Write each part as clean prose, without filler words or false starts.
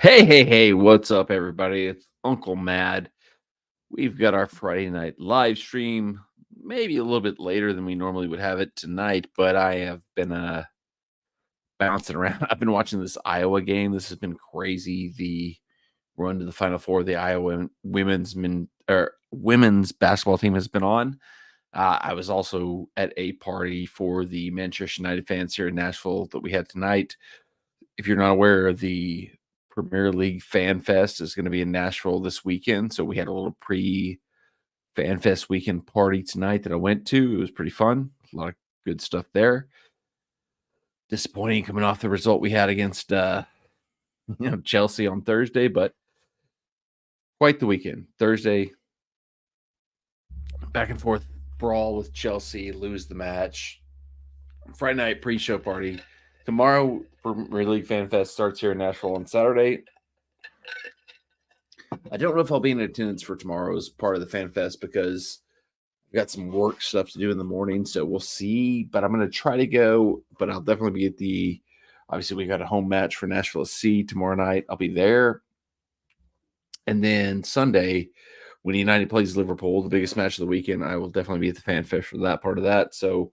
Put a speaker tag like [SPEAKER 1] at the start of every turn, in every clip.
[SPEAKER 1] Hey, what's up, everybody? It's Uncle Mad. We've got our Friday night live stream, maybe a little bit later than we normally would have it tonight, but I have been bouncing around. I've been watching this Iowa game. This has been crazy. The run to the Final Four of the Iowa women's basketball team has been on. I was also at a party for the Manchester United fans here in Nashville that we had tonight. If you're not aware, the Premier League Fan Fest is going to be in Nashville this weekend. So we had a little Fan Fest weekend party tonight that I went to. It was pretty fun. A lot of good stuff there. Disappointing coming off the result we had against Chelsea on Thursday, but quite the weekend. Thursday, back and forth brawl with Chelsea, lose the match. Friday night pre-show party. Tomorrow, Premier League Fan Fest starts here in Nashville on Saturday. I don't know if I'll be in attendance for tomorrow as part of the Fan Fest because I've got some work stuff to do in the morning, so we'll see. But I'm going to try to go, but I'll definitely be at obviously we got a home match for Nashville SC tomorrow night. I'll be there. And then Sunday, when United plays Liverpool, the biggest match of the weekend, I will definitely be at the Fan Fest for that part of that. So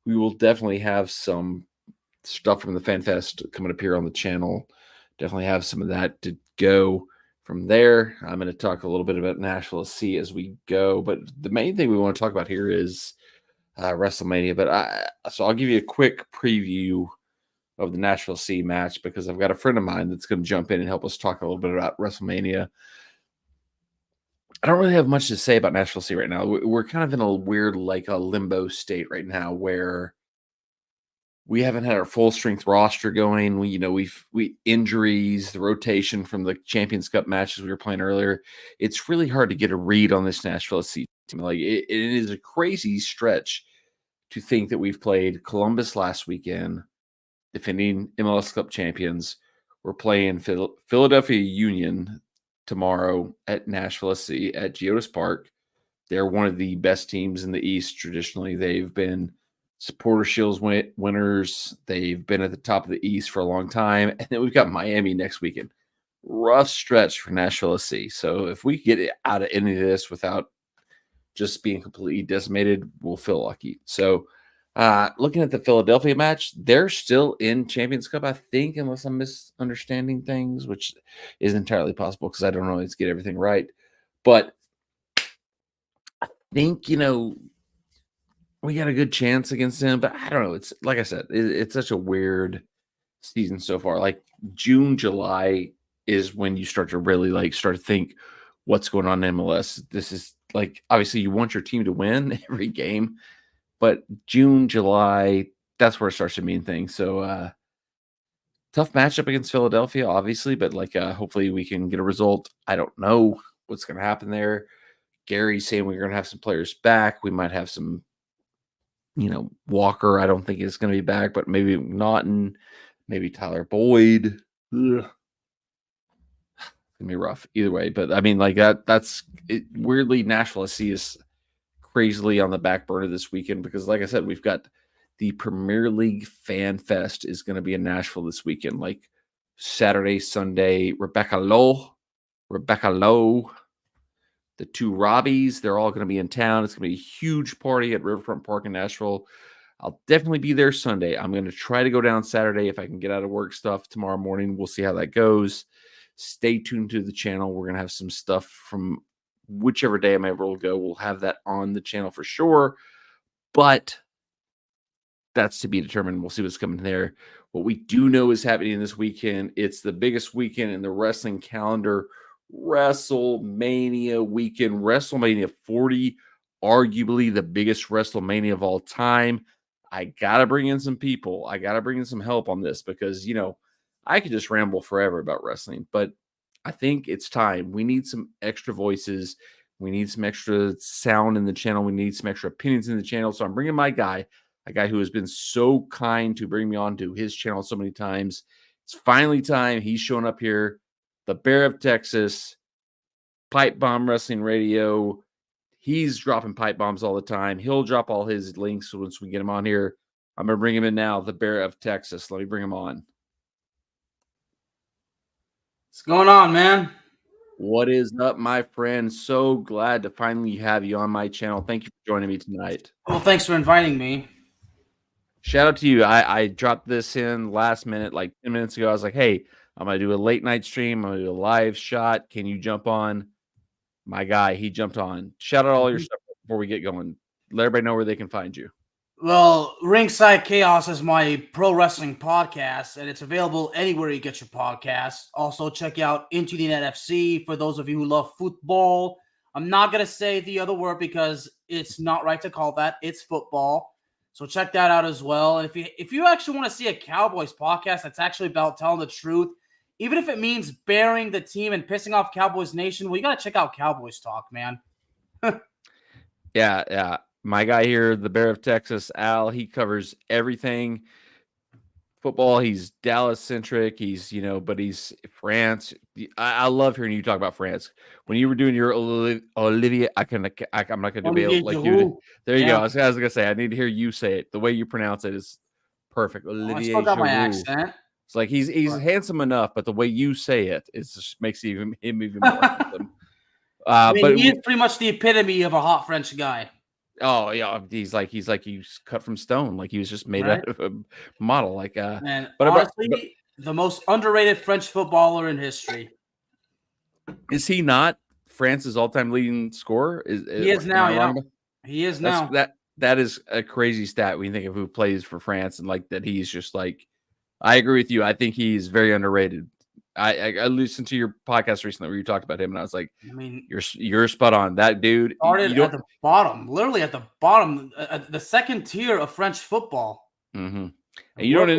[SPEAKER 1] we will definitely have some stuff from the Fan Fest coming up here on the channel. Definitely have some of that to go. From there, I'm going to talk a little bit about Nashville SC as we go, but the main thing we want to talk about here is Wrestlemania. So I'll give you a quick preview of the Nashville SC match because I've got a friend of mine that's going to jump in and help us talk a little bit about Wrestlemania. I don't really have much to say about Nashville SC right now. We're kind of in a weird, like a limbo state right now where we haven't had our full strength roster going. We injuries, the rotation from the Champions Cup matches we were playing earlier. It's really hard to get a read on this Nashville SC team. Like it is a crazy stretch to think that we've played Columbus last weekend, defending MLS Cup champions. We're playing Philadelphia Union tomorrow at Nashville SC at Geodis Park. They're one of the best teams in the East traditionally. They've been Supporter Shields winners. They've been at the top of the East for a long time. And then we've got Miami next weekend. Rough stretch for Nashville SC. So if we get out of any of this without just being completely decimated, we'll feel lucky. So looking at the Philadelphia match, they're still in Champions Cup, I think, unless I'm misunderstanding things, which is entirely possible because I don't always get everything right. But I think, we got a good chance against them, but I don't know. It's like I said, it's such a weird season so far. Like June, July is when you start to really start to think what's going on in MLS. This is like obviously you want your team to win every game, but June, July, that's where it starts to mean things. So tough matchup against Philadelphia, obviously, but hopefully we can get a result. I don't know what's going to happen there. Gary's saying we're going to have some players back. We might have some Walker, I don't think is going to be back, but maybe Naughton, maybe Tyler Boyd. Ugh. It's going to be rough either way. But I mean, that's it. Weirdly, Nashville SC is crazily on the back burner this weekend because, like I said, we've got the Premier League Fan Fest is going to be in Nashville this weekend, like Saturday, Sunday. Rebecca Lowe. The two Robbies, they're all going to be in town. It's going to be a huge party at Riverfront Park in Nashville. I'll definitely be there Sunday. I'm going to try to go down Saturday if I can get out of work stuff tomorrow morning. We'll see how that goes. Stay tuned to the channel. We're going to have some stuff from whichever day I'm able to go. We'll have that on the channel for sure. But that's to be determined. We'll see what's coming there. What we do know is happening this weekend. It's the biggest weekend in the wrestling calendar. WrestleMania weekend, WrestleMania 40, arguably the biggest WrestleMania of all time. I got to bring in some people. I got to bring in some help on this because, I could just ramble forever about wrestling, but I think it's time. We need some extra voices. We need some extra sound in the channel. We need some extra opinions in the channel. So I'm bringing my guy, a guy who has been so kind to bring me on to his channel so many times. It's finally time. He's showing up here. The Bear of Texas, Pipe Bomb Wrestling Radio. He's dropping pipe bombs all the time. He'll drop all his links once we get him on here. I'm going to bring him in now, the Bear of Texas. Let me bring him on.
[SPEAKER 2] What's going on, man?
[SPEAKER 1] What is up, my friend? So glad to finally have you on my channel. Thank you for joining me tonight.
[SPEAKER 2] Well, thanks for inviting me.
[SPEAKER 1] Shout out to you. I dropped this in last minute, like 10 minutes ago. I was like, hey, I'm going to do a late night stream. I'm going to do a live shot. Can you jump on? My guy, he jumped on. Shout out all your stuff before we get going. Let everybody know where they can find you.
[SPEAKER 2] Well, Ringside Chaos is my pro wrestling podcast, and it's available anywhere you get your podcasts. Also, check out Into the Net FC for those of you who love football. I'm not going to say the other word because it's not right to call that. It's football. So check that out as well. And if you actually want to see a Cowboys podcast that's actually about telling the truth, even if it means burying the team and pissing off Cowboys Nation, well, you got to check out Cowboys Talk, man.
[SPEAKER 1] Yeah. My guy here, the Bear of Texas, Al, he covers everything football. He's Dallas centric. He's, but he's France. I love hearing you talk about France. When you were doing your Olivier, I'm not gonna be able like you. There you go. I was gonna say I need to hear you say it. The way you pronounce it is perfect. Olivier.
[SPEAKER 2] I still got my accent.
[SPEAKER 1] It's like he's handsome enough, but the way you say it, just makes him even more handsome.
[SPEAKER 2] But he is pretty much the epitome of a hot French guy.
[SPEAKER 1] Oh yeah, he's like he's cut from stone, like he was just made out of a model. Like,
[SPEAKER 2] and honestly, the most underrated French footballer in history.
[SPEAKER 1] Is he not France's all-time leading scorer?
[SPEAKER 2] He is now. Yeah, he is now.
[SPEAKER 1] That is a crazy stat when you think of who plays for France and like that. He's just like, I agree with you. I think he's very underrated. I listened to your podcast recently where you talked about him, and I was like, you're spot on. That dude
[SPEAKER 2] started at the bottom, literally at the bottom, the second tier of French football.
[SPEAKER 1] Mm-hmm. And you don't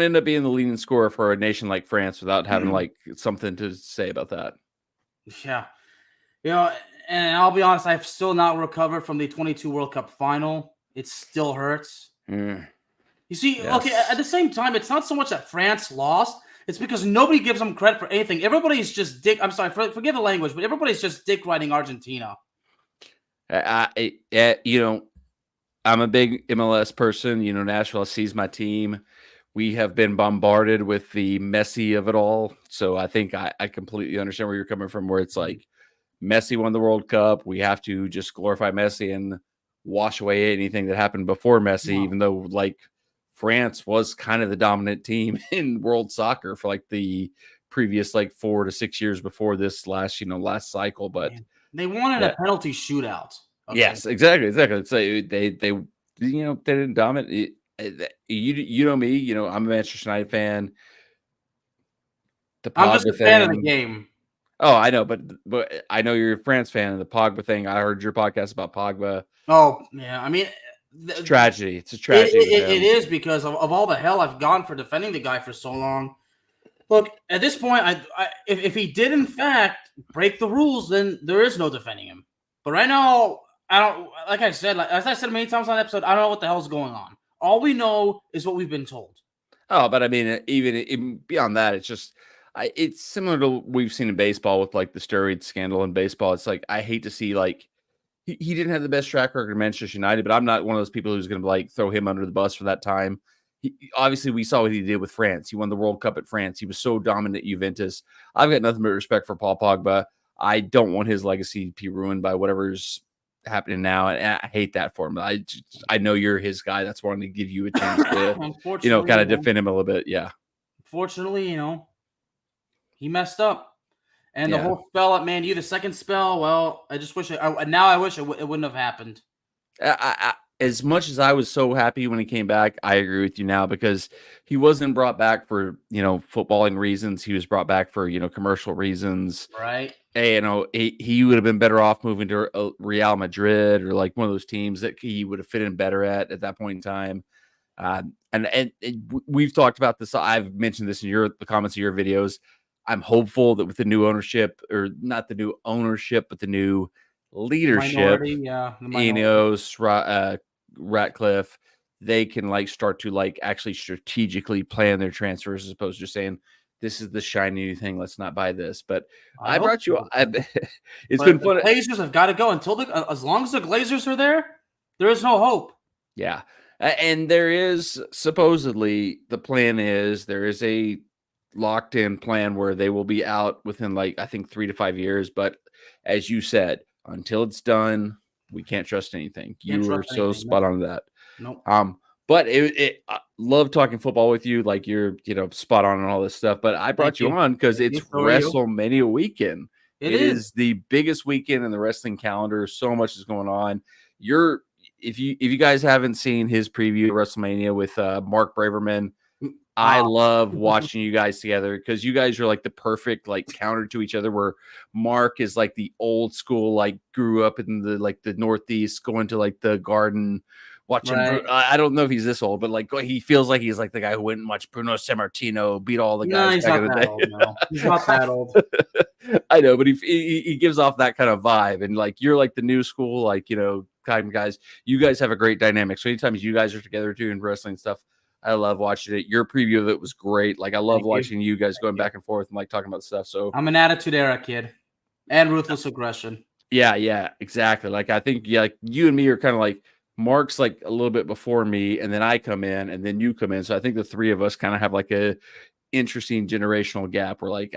[SPEAKER 1] end up being the leading scorer for a nation like France without having like something to say about that.
[SPEAKER 2] Yeah, and I'll be honest, I've still not recovered from the 22 World Cup final. It still hurts. You see, okay, at the same time, it's not so much that France lost. It's because nobody gives them credit for anything. Everybody's just I'm sorry, forgive the language, but everybody's just dick riding Argentina.
[SPEAKER 1] I'm a big MLS person. Nashville sees my team. We have been bombarded with the Messi of it all. So I think I completely understand where you're coming from, where it's like Messi won the World Cup. We have to just glorify Messi and wash away anything that happened before Messi, even though like France was kind of the dominant team in world soccer for like the previous like 4 to 6 years before this last cycle. But
[SPEAKER 2] they wanted a penalty shootout.
[SPEAKER 1] Okay. Yes, exactly. So they didn't dominate. You know me. I'm a Manchester United fan.
[SPEAKER 2] I'm just a fan of the game.
[SPEAKER 1] Oh, I know, but I know you're a France fan of the Pogba thing. I heard your podcast about Pogba.
[SPEAKER 2] Oh yeah, I mean.
[SPEAKER 1] It's a tragedy. It's a tragedy.
[SPEAKER 2] It is because of all the hell I've gone for defending the guy for so long. Look, at this point, if he did in fact break the rules, then there is no defending him. But right now, I don't. Like I said, as I said many times on the episode, I don't know what the hell's going on. All we know is what we've been told.
[SPEAKER 1] Oh, but I mean, even beyond that, it's just it's similar to what we've seen in baseball with like the steroid scandal in baseball. It's like I hate to see like. He didn't have the best track record in Manchester United, but I'm not one of those people who's going to like throw him under the bus for that time. Obviously, we saw what he did with France. He won the World Cup at France. He was so dominant at Juventus. I've got nothing but respect for Paul Pogba. I don't want his legacy to be ruined by whatever's happening now, and I hate that for him. I know you're his guy. That's why I wanted to give you a chance to, kind of defend him a little bit. Yeah.
[SPEAKER 2] Unfortunately, he messed up. And the whole spell at Man U, the second spell, well, I just wish I wish it wouldn't have happened.
[SPEAKER 1] As much as I was so happy when he came back, I agree with you now because he wasn't brought back for, footballing reasons. He was brought back for, commercial reasons.
[SPEAKER 2] Right.
[SPEAKER 1] And, he would have been better off moving to Real Madrid or like one of those teams that he would have fit in better at that point in time. And we've talked about this. I've mentioned this in the comments of your videos. I'm hopeful that with the new ownership, or not the new ownership, but the new leadership, Ineos, Ratcliffe, they can start to actually strategically plan their transfers as opposed to just saying, this is the shiny new thing. Let's not buy this. But I brought you. It's been fun.
[SPEAKER 2] The Glazers have got to go as long as the Glazers are there. There is no hope.
[SPEAKER 1] Yeah, and there is supposedly the plan is there is a locked in plan where they will be out within like I think 3 to 5 years. But as you said, until it's done, we can't trust anything.
[SPEAKER 2] Can't
[SPEAKER 1] You
[SPEAKER 2] trust
[SPEAKER 1] are so
[SPEAKER 2] anything.
[SPEAKER 1] spot on that.
[SPEAKER 2] Nope.
[SPEAKER 1] But I love talking football with you. Like you're, spot on all this stuff. But I
[SPEAKER 2] Thank
[SPEAKER 1] brought you
[SPEAKER 2] you.
[SPEAKER 1] on because
[SPEAKER 2] Thank
[SPEAKER 1] it's
[SPEAKER 2] you. So are you.
[SPEAKER 1] WrestleMania weekend.
[SPEAKER 2] It
[SPEAKER 1] It
[SPEAKER 2] is.
[SPEAKER 1] is the biggest weekend in the wrestling calendar. So much is going on. If you guys haven't seen his preview of WrestleMania with Mark Braverman, I
[SPEAKER 2] Ah,
[SPEAKER 1] love watching you guys together because you guys are like the perfect like counter to each other. Where Mark is like the old school, like grew up in the Northeast, going to like the Garden, watching.
[SPEAKER 2] right.
[SPEAKER 1] I don't know if he's this old, but like he feels like he's like the guy who went and watched Bruno Sammartino beat all the
[SPEAKER 2] No,
[SPEAKER 1] guys
[SPEAKER 2] he's
[SPEAKER 1] back in
[SPEAKER 2] not
[SPEAKER 1] the
[SPEAKER 2] that
[SPEAKER 1] day.
[SPEAKER 2] old. No, he's not that old.
[SPEAKER 1] I know, but he gives off that kind of vibe, and like you're like the new school, like kind of guys. You guys have a great dynamic. So anytime you guys are together doing wrestling stuff, I love watching it. Your preview of it was great. Like I love
[SPEAKER 2] Thank you.
[SPEAKER 1] watching you guys going
[SPEAKER 2] You.
[SPEAKER 1] back and forth and like talking about stuff. So
[SPEAKER 2] I'm an attitude era kid and ruthless aggression.
[SPEAKER 1] yeah, exactly. Like I think like you and me are kind of like Mark's like a little bit before me, and then I come in, and then you come in. So I think the three of us kind of have like a interesting generational gap. Where like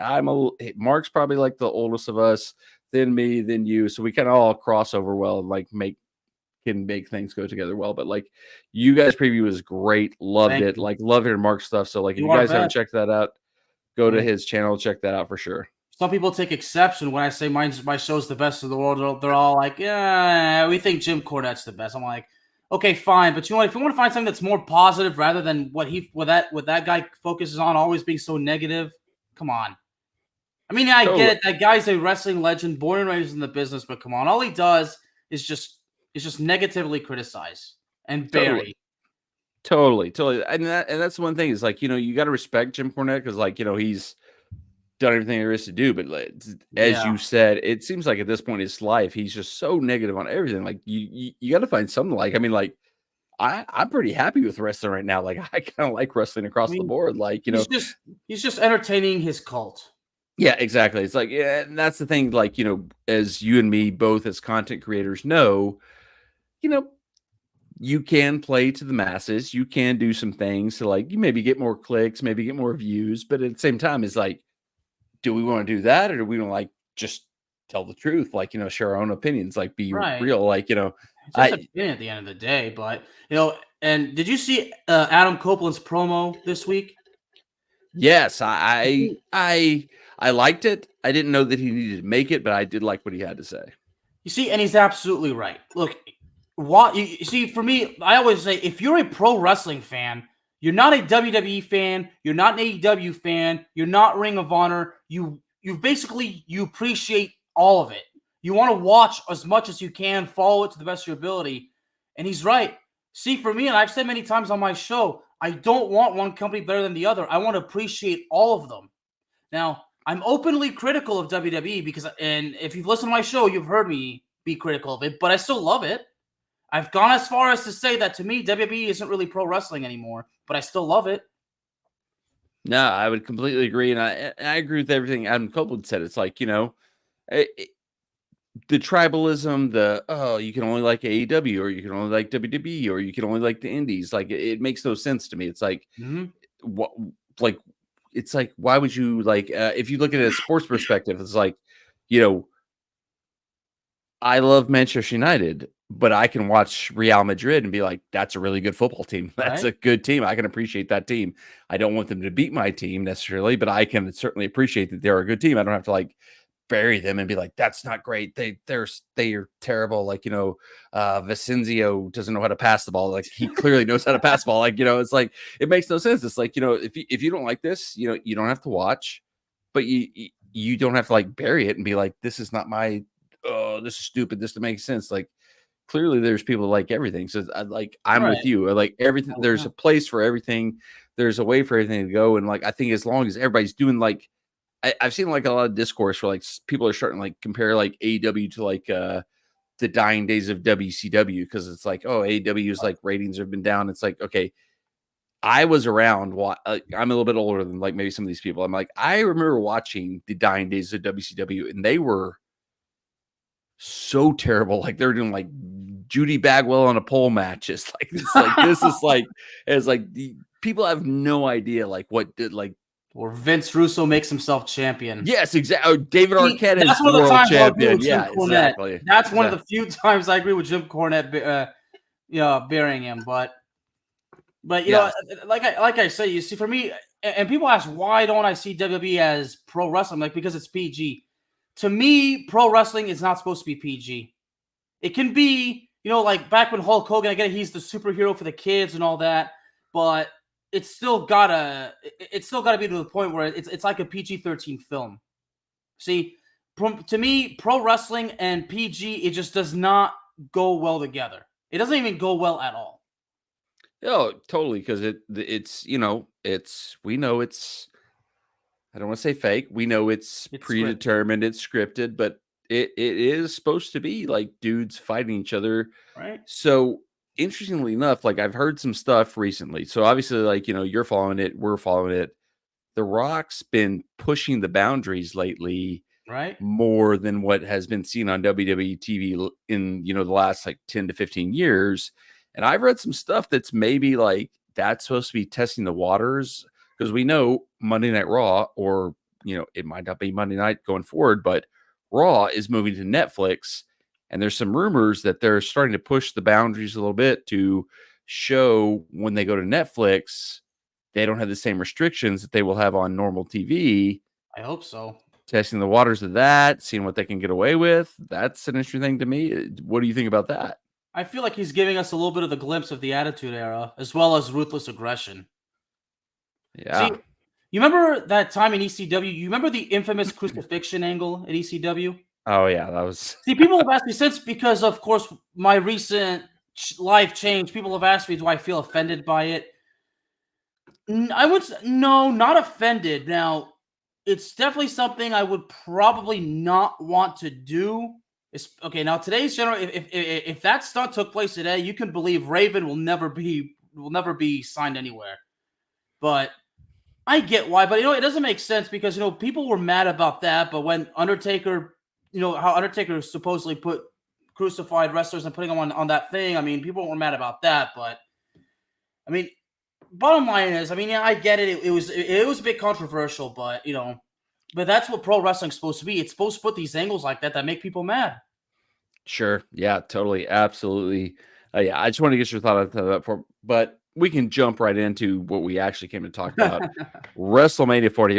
[SPEAKER 1] Mark's probably like the oldest of us, then me, then you. So we kind of all cross over well and like can make things go together well. But like you guys preview was great. Loved
[SPEAKER 2] Thank
[SPEAKER 1] it.
[SPEAKER 2] you.
[SPEAKER 1] Like love hearing Mark's stuff. So like if
[SPEAKER 2] You
[SPEAKER 1] you
[SPEAKER 2] are
[SPEAKER 1] guys haven't
[SPEAKER 2] best.
[SPEAKER 1] checked that out, go to
[SPEAKER 2] Thank you.
[SPEAKER 1] his channel, check that out for sure.
[SPEAKER 2] Some people take exception when I say my show's the best in the world. They're all like, "Yeah, we think Jim Cornette's the best." I'm like, "Okay, fine, but you know what? If you want to find something that's more positive rather than what that guy focuses on, always being so negative, come on." I mean, I
[SPEAKER 1] Totally.
[SPEAKER 2] get it. That guy's a wrestling legend, born and raised in the business, but come on, all he does is just negatively criticize and bury.
[SPEAKER 1] Totally. And that's one thing is like, you got to respect Jim Cornette because like, he's done everything there is to do. But like, as
[SPEAKER 2] Yeah.
[SPEAKER 1] you said, it seems like at this point in his life, he's just so negative on everything. Like you got to find something like, I mean, like I'm pretty happy with wrestling right now. Like I kind of like wrestling
[SPEAKER 2] I
[SPEAKER 1] across the
[SPEAKER 2] mean,
[SPEAKER 1] board. Like,
[SPEAKER 2] he's just entertaining his cult.
[SPEAKER 1] yeah, exactly. It's like, yeah, and that's the thing. Like, as you and me both as content creators know, you know, you can play to the masses. You can do some things to like you maybe get more clicks, maybe get more views, but at the same time, it's like, do we want to do that or do we want to like just tell the truth? Like, share our own opinions, like be
[SPEAKER 2] Right.
[SPEAKER 1] real. Like,
[SPEAKER 2] It's just
[SPEAKER 1] I
[SPEAKER 2] opinion at the end of the day, but and did you see Adam Copeland's promo this week?
[SPEAKER 1] yes,
[SPEAKER 2] You see,
[SPEAKER 1] I liked it. I didn't know that he needed to make it, but I did like what he had to say.
[SPEAKER 2] and he's absolutely right. Look, what you see for me, I always say if you're a pro wrestling fan, you're not a WWE fan, you're not an AEW fan, you're not Ring of Honor. You basically you appreciate all of it. You want to watch as much as you can, follow it to the best of your ability. And he's right. See, for me, and I've said many times on my show, I don't want one company better than the other. I want to appreciate all of them. Now, I'm openly critical of WWE because, and if you've listened to my show, you've heard me be critical of it, but I still love it. I've gone as far as to say that to me, WWE isn't really pro wrestling anymore, but I still love it.
[SPEAKER 1] No, I would completely agree. And I agree with everything Adam Copeland said. It's like, the tribalism, you can only like AEW or you can only like WWE or you can only like the indies. Like it makes no sense to me. It's like what like it's like why would you like if you look at it as a sports perspective, it's like, I love Manchester United, but I can watch Real Madrid and be like, that's a really good football team. That's
[SPEAKER 2] Right?
[SPEAKER 1] a good team. I can appreciate that team. I don't want them to beat my team necessarily, but I can certainly appreciate that they're a good team. I don't have to like bury them and be like, that's not great. They're terrible. Like, Vicenzio doesn't know how to pass the ball. Like he clearly knows how to pass the ball. Like, it's like, it makes no sense. It's like, if you don't like this, you don't have to watch, but you don't have to like bury it and be like, this is not my, oh, this is stupid. This doesn't make sense. Like clearly there's people that like everything. So I'm
[SPEAKER 2] Right.
[SPEAKER 1] with you. Like everything, there's a place for everything. There's a way for everything to go. And like, I think as long as everybody's doing like, I've seen like a lot of discourse where like people are starting to like compare like AEW to like the dying days of WCW because it's like, oh, AEW's like ratings have been down. It's like, okay, I was around. I'm a little bit older than like maybe some of these people. I'm like, I remember watching the dying days of WCW, and they were so terrible. Like they're doing like Judy Bagwell on a pole matches. Like it's like this is like it's like the people have no idea like what did like
[SPEAKER 2] Or Vince Russo makes himself champion.
[SPEAKER 1] Yes, exactly. Oh, David
[SPEAKER 2] See,
[SPEAKER 1] Arquette
[SPEAKER 2] that's
[SPEAKER 1] is
[SPEAKER 2] one of the
[SPEAKER 1] world
[SPEAKER 2] times I'll agree
[SPEAKER 1] champion.
[SPEAKER 2] with Jim
[SPEAKER 1] Yeah,
[SPEAKER 2] Cornette.
[SPEAKER 1] exactly.
[SPEAKER 2] That's one of the few times I agree with Jim Cornette, burying him. But you know, like I say, you see, for me, and people ask why don't I see WWE as pro wrestling? Like, because it's PG. To me, pro wrestling is not supposed to be PG. It can be, like back when Hulk Hogan, I get it, he's the superhero for the kids and all that, but it's still gotta be to the point where it's like a PG-13 film. See, to me, pro wrestling and PG, it just does not go well together. It doesn't even go well at all.
[SPEAKER 1] Oh, totally. Because it's we know it's. I don't want to say fake. We know it's predetermined. It's scripted, but it is supposed to be like dudes fighting each other.
[SPEAKER 2] Right.
[SPEAKER 1] So interestingly enough, like I've heard some stuff recently. So obviously, like you're following it, we're following it. The Rock's been pushing the boundaries lately,
[SPEAKER 2] right?
[SPEAKER 1] More than what has been seen on WWE TV in the last like 10 to 15 years. And I've read some stuff that's maybe like that's supposed to be testing the waters, because we know Monday Night Raw, or it might not be Monday night going forward, but Raw is moving to Netflix, and there's some rumors that they're starting to push the boundaries a little bit to show when they go to Netflix, they don't have the same restrictions that they will have on normal TV.
[SPEAKER 2] I hope so.
[SPEAKER 1] Testing the waters of that, seeing what they can get away with. That's an interesting thing to me. What do you think about that?
[SPEAKER 2] I feel like he's giving us a little bit of the glimpse of the Attitude Era, as well as Ruthless Aggression.
[SPEAKER 1] Yeah.
[SPEAKER 2] See, you remember that time in ECW? You remember the infamous crucifixion angle at ECW?
[SPEAKER 1] Oh, yeah, that was...
[SPEAKER 2] See, people have asked me since, because, of course, my recent life change, people have asked me, do I feel offended by it? I would say, no, not offended. Now, it's definitely something I would probably not want to do. Okay, now today's general, if that stunt took place today, you can believe Raven will never be signed anywhere. But I get why, but it doesn't make sense, because people were mad about that. But when Undertaker, how Undertaker supposedly put crucified wrestlers and putting them on that thing, I mean, people were mad about that. But I mean, bottom line is, yeah, I get it. It was a bit controversial, but but that's what pro wrestling's supposed to be. It's supposed to put these angles like that make people mad.
[SPEAKER 1] Sure. Yeah, totally. Absolutely. Yeah, I just want to get your thought on that, but we can jump right into what we actually came to talk about. WrestleMania 40.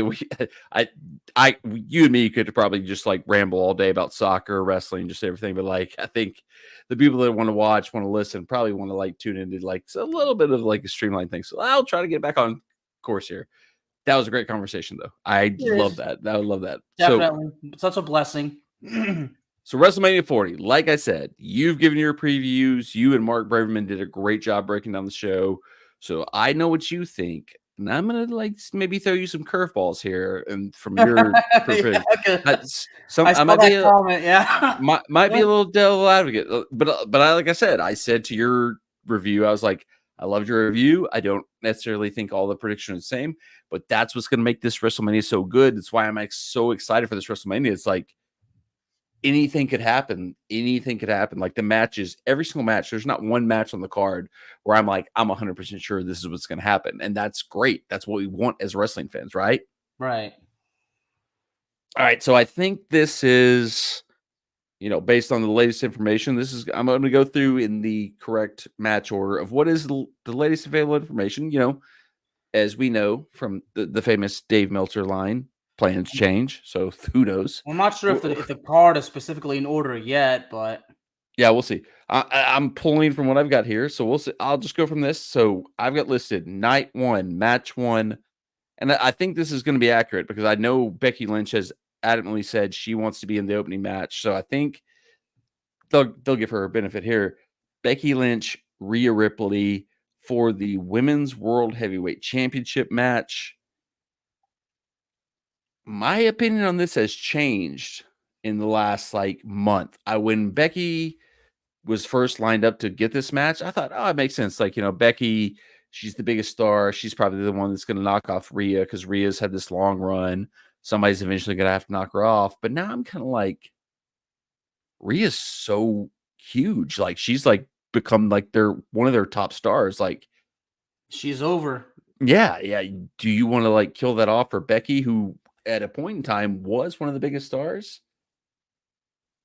[SPEAKER 1] You and me could probably just like ramble all day about soccer, wrestling, just everything. But like, I think the people that want to watch, want to listen, probably want to like tune into like a little bit of like a streamlined thing. So I'll try to get back on course here. That was a great conversation, though. I love that. I would love that.
[SPEAKER 2] Definitely. Such a blessing.
[SPEAKER 1] So WrestleMania 40, like I said, you've given your previews. You and Mark Braverman did a great job breaking down the show. So I know what you think. And I'm going to like maybe throw you some curveballs here, and from your perspective. I might be
[SPEAKER 2] comment, yeah.
[SPEAKER 1] might be a little devil advocate. But like I said, I said to your review, I was like, I loved your review. I don't necessarily think all the predictions are the same, but that's what's going to make this WrestleMania so good. That's why I'm like so excited for this WrestleMania. It's like, anything could happen. Anything could happen. Like the matches, every single match, there's not one match on the card where I'm like, I'm 100% sure this is what's going to happen. And that's great. That's what we want as wrestling fans, right?
[SPEAKER 2] Right.
[SPEAKER 1] All right. So I think this is, based on the latest information, I'm going to go through in the correct match order of what is the latest available information. As we know from the famous Dave Meltzer line, plans change, so who knows?
[SPEAKER 2] I'm not sure if the card is specifically in order yet, but
[SPEAKER 1] yeah, we'll see. I'm pulling from what I've got here, so we'll see. I'll just go from this. So I've got listed night 1, match 1, and I think this is going to be accurate because I know Becky Lynch has adamantly said she wants to be in the opening match, so I think they'll give her a benefit here. Becky Lynch, Rhea Ripley for the Women's World Heavyweight Championship match. My opinion on this has changed in the last month. When Becky was first lined up to get this match, I thought, oh, it makes sense. Becky, she's the biggest star. She's probably the one that's going to knock off Rhea because Rhea's had this long run. Somebody's eventually going to have to knock her off. But now I'm kind of like, Rhea's so huge. She's become they're one of their top stars.
[SPEAKER 2] She's over.
[SPEAKER 1] Yeah, yeah. Do you want to like kill that off for Becky, who at a point in time was one of the biggest stars?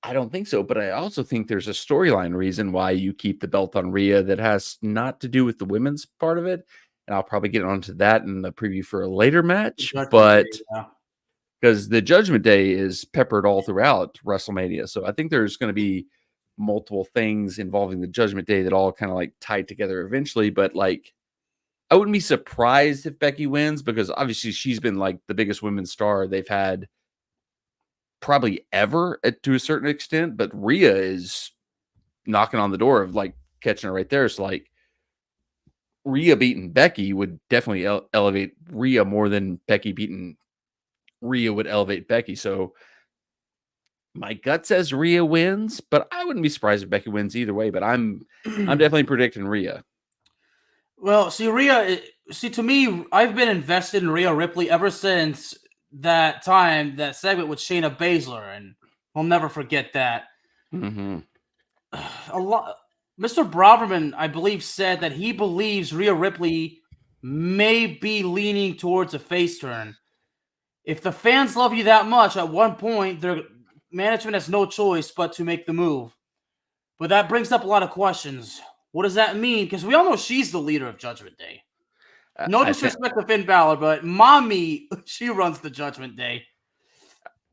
[SPEAKER 1] I don't think so, but I also think there's a storyline reason why you keep the belt on Rhea that has not to do with the women's part of it. And I'll probably get onto that in the preview for a later match,
[SPEAKER 2] Judgment Day,
[SPEAKER 1] but
[SPEAKER 2] yeah.
[SPEAKER 1] because the Judgment Day is peppered all throughout WrestleMania. So I think there's going to be multiple things involving the Judgment Day that all kind of like tied together eventually. But like, I wouldn't be surprised if Becky wins because obviously she's been like the biggest women's star they've had probably ever to a certain extent. But Rhea is knocking on the door of like catching her right there. So like Rhea beating Becky would definitely elevate Rhea more than Becky beating Rhea would elevate Becky. So my gut says Rhea wins, but I wouldn't be surprised if Becky wins either way. But I'm definitely predicting Rhea.
[SPEAKER 2] Well, see, to me, I've been invested in Rhea Ripley ever since that segment with Shayna Baszler, and I'll never forget that.
[SPEAKER 1] Mm-hmm.
[SPEAKER 2] Mr. Braverman, I believe, said that he believes Rhea Ripley may be leaning towards a face turn. If the fans love you that much, at one point, their management has no choice but to make the move. But that brings up a lot of questions. What does that mean? Because we all know she's the leader of Judgment Day. No disrespect to Finn Balor, but mommy, she runs the Judgment Day.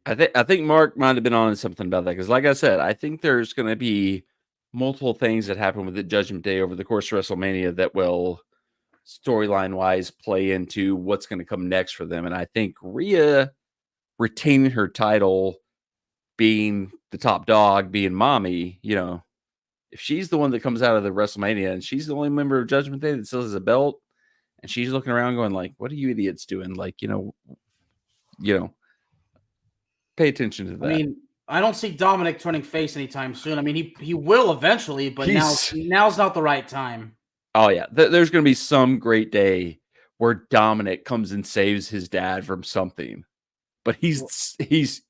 [SPEAKER 1] I think Mark might have been on something about that because, like I said, I think there's going to be multiple things that happen with the Judgment Day over the course of WrestleMania that will storyline wise play into what's going to come next for them. And I think Rhea retaining her title, being the top dog, being mommy, you know, if she's the one that comes out of the WrestleMania and she's the only member of Judgment Day that still has a belt, and she's looking around going like, "What are you idiots doing?" Like, you know, pay attention to that.
[SPEAKER 2] I mean, I don't see Dominic turning face anytime soon. I mean, he will eventually, but now's not the right time.
[SPEAKER 1] Oh yeah, there's going to be some great day where Dominic comes and saves his dad from something, but he's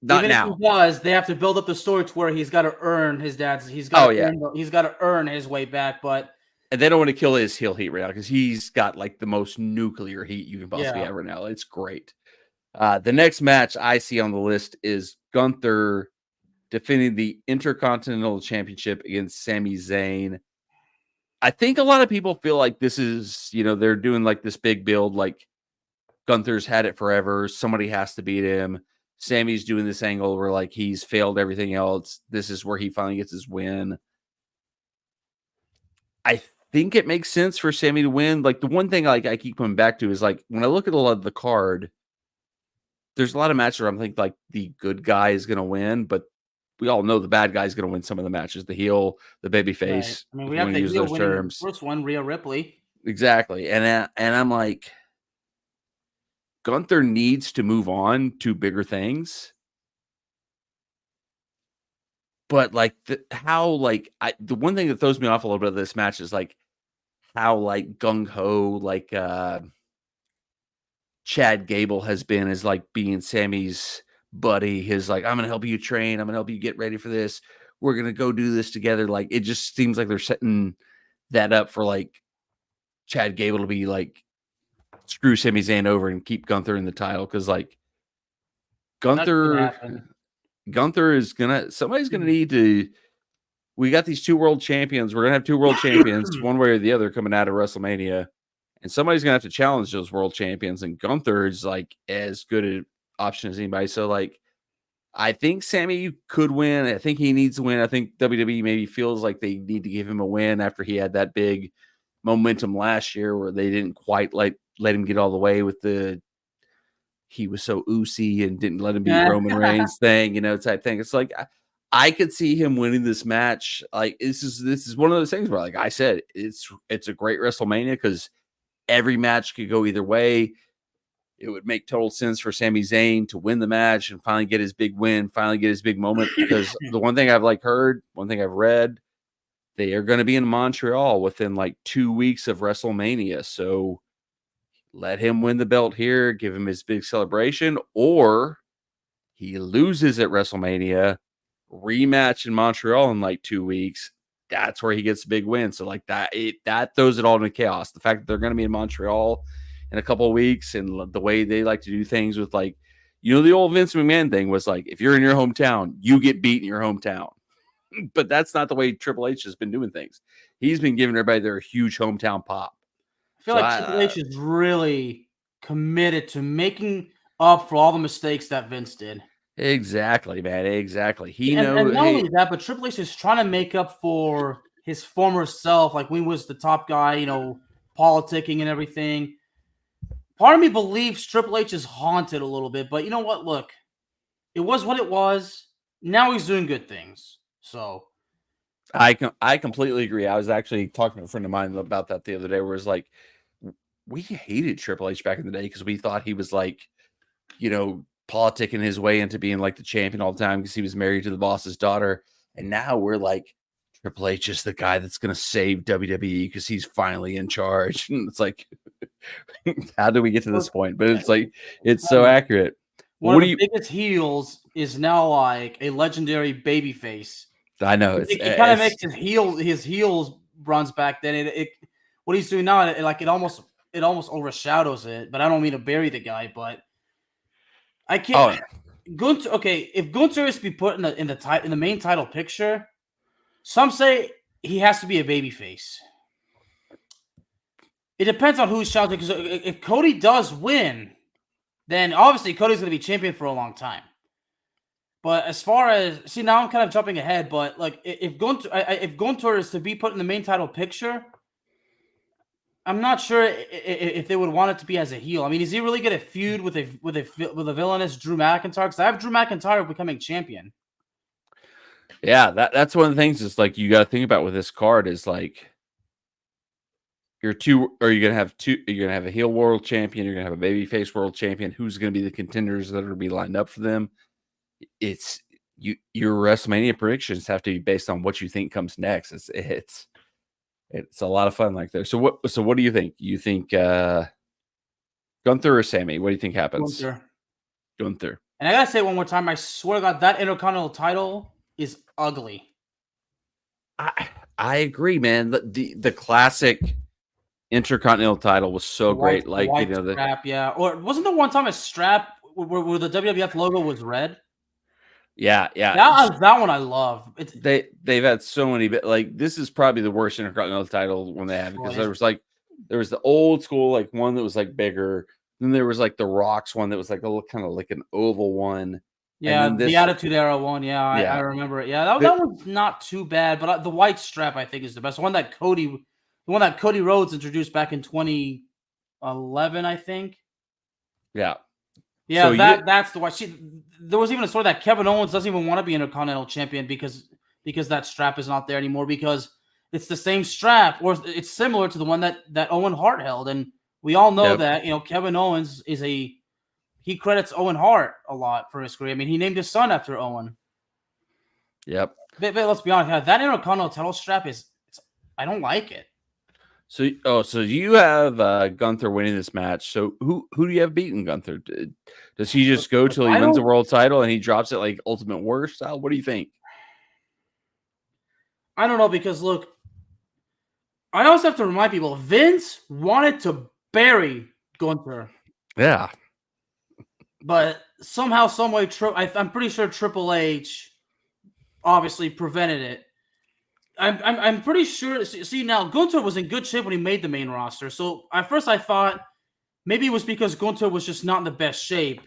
[SPEAKER 1] not
[SPEAKER 2] even
[SPEAKER 1] now.
[SPEAKER 2] If he does, they have to build up the story to where he's got to earn his dad's. He's got to earn his way back. But
[SPEAKER 1] and they don't want to kill his heel heat right now because he's got like the most nuclear heat you can possibly have right now. It's great. The next match I see on the list is Gunther defending the Intercontinental Championship against Sami Zayn. I think a lot of people feel like this is, they're doing like this big build, like Gunther's had it forever. Somebody has to beat him. Sammy's doing this angle where like he's failed everything else. This is where he finally gets his win. I think it makes sense for Sammy to win. Like the one thing like I keep coming back to is like when I look at a lot of the card, there's a lot of matches where I'm thinking like the good guy is going to win, but we all know the bad guy is going to win some of the matches. The heel, the baby face.
[SPEAKER 2] Right. I mean, we have to use those terms. First one, Rhea Ripley.
[SPEAKER 1] Exactly, and I'm like, Gunther needs to move on to bigger things. But like the one thing that throws me off a little bit of this match is like how like gung ho like Chad Gable has been as like being Sammy's buddy. His like, I'm gonna help you train. I'm gonna help you get ready for this. We're gonna go do this together. Like it just seems like they're setting that up for like Chad Gable to be like screw Sami Zayn over and keep Gunther in the title because like Gunther is somebody's gonna need to. We got these two world champions. We're gonna have two world champions, one way or the other, coming out of WrestleMania, and somebody's gonna have to challenge those world champions. And Gunther is like as good an option as anybody. So like, I think Sammy could win. I think he needs to win. I think WWE maybe feels like they need to give him a win after he had that big momentum last year where they didn't quite let him get all the way with he was so oozy and didn't let him beat Roman Reigns thing, type thing. It's like I could see him winning this match. Like this is one of those things where, like I said, it's a great WrestleMania because every match could go either way. It would make total sense for Sami Zayn to win the match and finally get his big win, finally get his big moment. Because the one thing I've heard, one thing I've read, they are going to be in Montreal within like 2 weeks of WrestleMania. So let him win the belt here, give him his big celebration, or he loses at WrestleMania, rematch in Montreal in like 2 weeks. That's where he gets a big win. So like that throws it all into chaos. The fact that they're going to be in Montreal in a couple of weeks, and the way they like to do things with like, the old Vince McMahon thing was like, if you're in your hometown, you get beat in your hometown. But that's not the way Triple H has been doing things. He's been giving everybody their huge hometown pop.
[SPEAKER 2] I feel like Triple H is really committed to making up for all the mistakes that Vince did.
[SPEAKER 1] Exactly, man. Exactly.
[SPEAKER 2] And not only that, but Triple H is trying to make up for his former self, like when he was the top guy, politicking and everything. Part of me believes Triple H is haunted a little bit, but you know what? Look, it was what it was. Now he's doing good things. So
[SPEAKER 1] I completely agree. I was actually talking to a friend of mine about that the other day, where it's like, we hated Triple H back in the day because we thought he was like, politicking his way into being like the champion all the time because he was married to the boss's daughter. And now we're like, Triple H is the guy that's going to save WWE because he's finally in charge. And it's like, how do we get to this point? But it's like, it's so accurate.
[SPEAKER 2] One of the biggest heels is now like a legendary babyface.
[SPEAKER 1] I know
[SPEAKER 2] it kind of makes his heels runs back. Then it what he's doing now, it almost overshadows it. But I don't mean to bury the guy, but I can't. Gunther. Okay, if Gunther is to be put in the main title picture, some say he has to be a babyface. It depends on who's challenging. Because if Cody does win, then obviously Cody's going to be champion for a long time. But as far as now I'm kind of jumping ahead. But like if Gunther is to be put in the main title picture, I'm not sure if they would want it to be as a heel. I mean, is he really going to feud with a villainous Drew McIntyre? Because I have Drew McIntyre becoming champion.
[SPEAKER 1] Yeah, that's one of the things. Is like you got to think about with this card is like, you're going to have a heel world champion. You're going to have a babyface world champion. Who's going to be the contenders that are going to be lined up for them? It's your WrestleMania predictions have to be based on what you think comes next. It's a lot of fun like there. So what do you think? You think Gunther or Sammy? What do you think happens? Gunther.
[SPEAKER 2] And I gotta say one more time, I swear to God, that Intercontinental title is ugly.
[SPEAKER 1] I agree, man. The classic Intercontinental title was so great. Like
[SPEAKER 2] the strap, yeah. Or wasn't there one time a strap where the WWF logo was red?
[SPEAKER 1] Yeah.
[SPEAKER 2] That one I love.
[SPEAKER 1] They've had so many, but like this is probably the worst Intercontinental title one they had because there was the old school like one that was like bigger. Then there was like the Rocks one that was like kind of like an oval one.
[SPEAKER 2] Yeah, the Attitude Era one. Yeah, I remember it. Yeah, that one's not too bad, but the white strap I think is the best. The one that Cody Rhodes introduced back in 2011, I think.
[SPEAKER 1] Yeah.
[SPEAKER 2] Yeah, so that's the white. There was even a story that Kevin Owens doesn't even want to be Intercontinental Champion because that strap is not there anymore because it's the same strap or it's similar to the one that Owen Hart held, and we all know that Kevin Owens he credits Owen Hart a lot for his career. I mean, he named his son after Owen.
[SPEAKER 1] Yep.
[SPEAKER 2] But let's be honest, that Intercontinental title strap I don't like it.
[SPEAKER 1] So you have Gunther winning this match. So who do you have beating Gunther? Does he just go till he wins the world title and he drops it like Ultimate Warrior style? What do you think?
[SPEAKER 2] I don't know because look, I also have to remind people Vince wanted to bury Gunther.
[SPEAKER 1] Yeah.
[SPEAKER 2] But somehow, some way, I'm pretty sure Triple H obviously prevented it. I'm pretty sure. See, now Gunther was in good shape when he made the main roster. So at first I thought maybe it was because Gunther was just not in the best shape.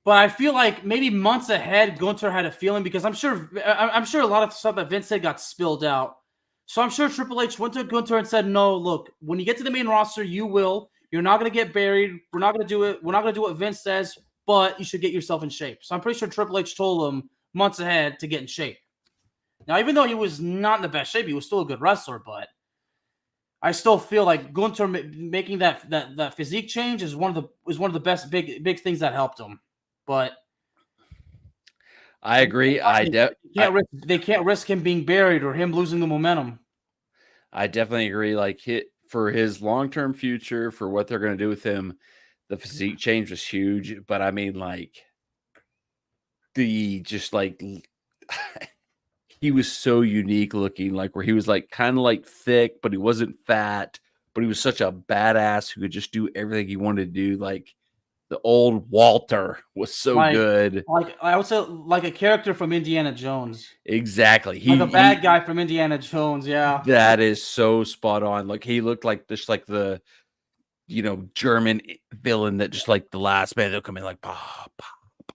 [SPEAKER 2] But I feel like maybe months ahead, Gunther had a feeling because I'm sure a lot of stuff that Vince said got spilled out. So I'm sure Triple H went to Gunther and said, "No, look, when you get to the main roster, you're not going to get buried. We're not going to do it. We're not going to do what Vince says, but you should get yourself in shape." So I'm pretty sure Triple H told him months ahead to get in shape. Now, even though he was not in the best shape, he was still a good wrestler, but I still feel like Gunther making that physique change is one of the best big things that helped him. But
[SPEAKER 1] I agree.
[SPEAKER 2] They can't risk him being buried or him losing the momentum.
[SPEAKER 1] I definitely agree. Like for his long-term future, for what they're going to do with him, the physique change was huge. But I mean, like he was so unique looking, like where he was like kind of like thick, but he wasn't fat, but he was such a badass who could just do everything he wanted to do. Like the old Walter was so good.
[SPEAKER 2] Like I would say, like a character from Indiana Jones.
[SPEAKER 1] Exactly.
[SPEAKER 2] Like a bad guy from Indiana Jones. Yeah.
[SPEAKER 1] That is so spot on. Like he looked like just like the German villain that just like the last man they'll come in like pop.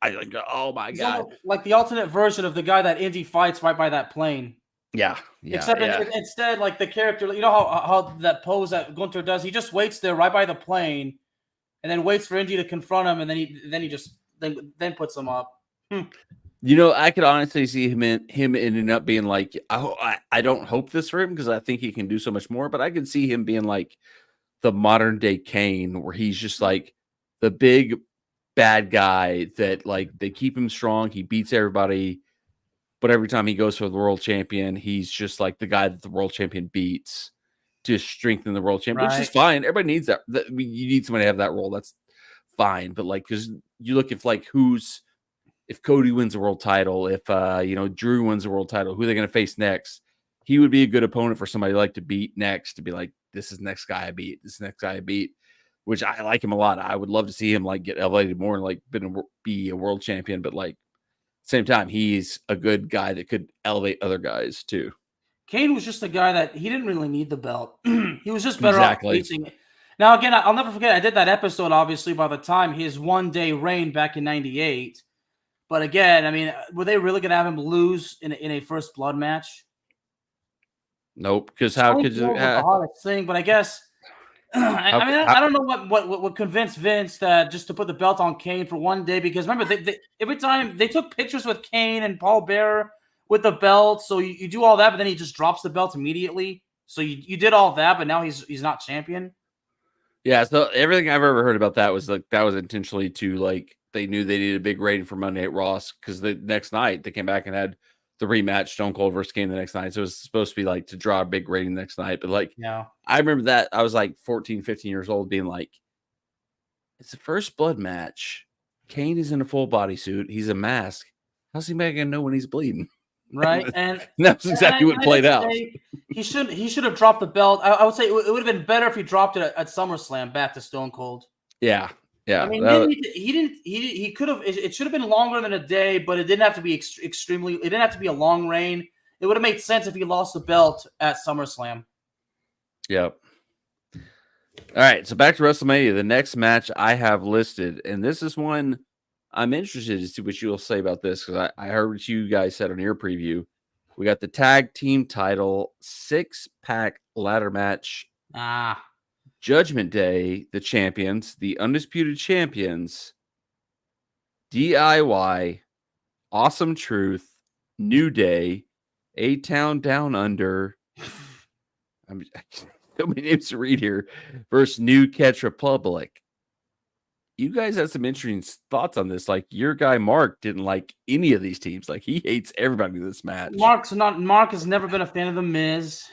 [SPEAKER 1] I like, oh my God.
[SPEAKER 2] Like the alternate version of the guy that Indy fights right by that plane.
[SPEAKER 1] Yeah.
[SPEAKER 2] Except instead, like the character, you know how that pose that Gunther does, he just waits there right by the plane and then waits for Indy to confront him, and then he just puts him up.
[SPEAKER 1] I could honestly see him ending up being like, I don't hope this for him because I think he can do so much more, but I could see him being like the modern day Kane, where he's just like the big bad guy that like they keep him strong, he beats everybody, but every time he goes for the world champion, he's just like the guy that the world champion beats to strengthen the world champion, which is fine. Everybody needs that. You need somebody to have that role. That's fine. But like, because you look if Cody wins the world title, if Drew wins the world title, who are they going to face next? He would be a good opponent for somebody like to beat next, to be like, this is the next guy I beat. This is the next guy I beat, which I like him a lot. I would love to see him like get elevated more and like be a world champion. But like same time, he's a good guy that could elevate other guys too.
[SPEAKER 2] Kane was just a guy that he didn't really need the belt. He was just better off facing it. Now, again, I'll never forget, I did that episode, obviously, by the time his one-day reign back in 98. But again, I mean, were they really going to have him lose in a first blood match?
[SPEAKER 1] Nope, because how could you?
[SPEAKER 2] The hardest thing, but I guess, I don't know what convinced Vince that just to put the belt on Kane for one day, because remember, they every time they took pictures with Kane and Paul Bearer with the belt, so you do all that, but then he just drops the belt immediately. So you did all that, but now he's not champion.
[SPEAKER 1] Yeah, so everything I've ever heard about that was like that was intentionally to like they knew they needed a big rating for Monday Night Raw because the next night they came back and had the rematch Stone Cold versus Kane the next night. So it was supposed to be like to draw a big rating the next night. But like, I remember that I was like 14, 15 years old being like, it's the first blood match. Kane is in a full bodysuit. He's a mask. How's he going to know when he's bleeding?
[SPEAKER 2] Right. And
[SPEAKER 1] that's exactly what played out.
[SPEAKER 2] He should have dropped the belt. I would say it would have been better if he dropped it at SummerSlam back to Stone Cold.
[SPEAKER 1] Yeah. Yeah.
[SPEAKER 2] I mean, he could have, it should have been longer than a day, but it didn't have to be it didn't have to be a long reign. It would have made sense if he lost the belt at SummerSlam.
[SPEAKER 1] Yep. All right. So back to WrestleMania. The next match I have listed, and this is one I'm interested to see what you'll say about this because I heard what you guys said on your preview. We got the tag team title 6-pack ladder match. Judgment Day, the champions, the undisputed champions, DIY, Awesome Truth, New Day, A-Town Down Under. So many names to read here. Versus New Catch Republic. You guys had some interesting thoughts on this. Like your guy Mark didn't like any of these teams. Like he hates everybody in this match.
[SPEAKER 2] Mark has never been a fan of the Miz.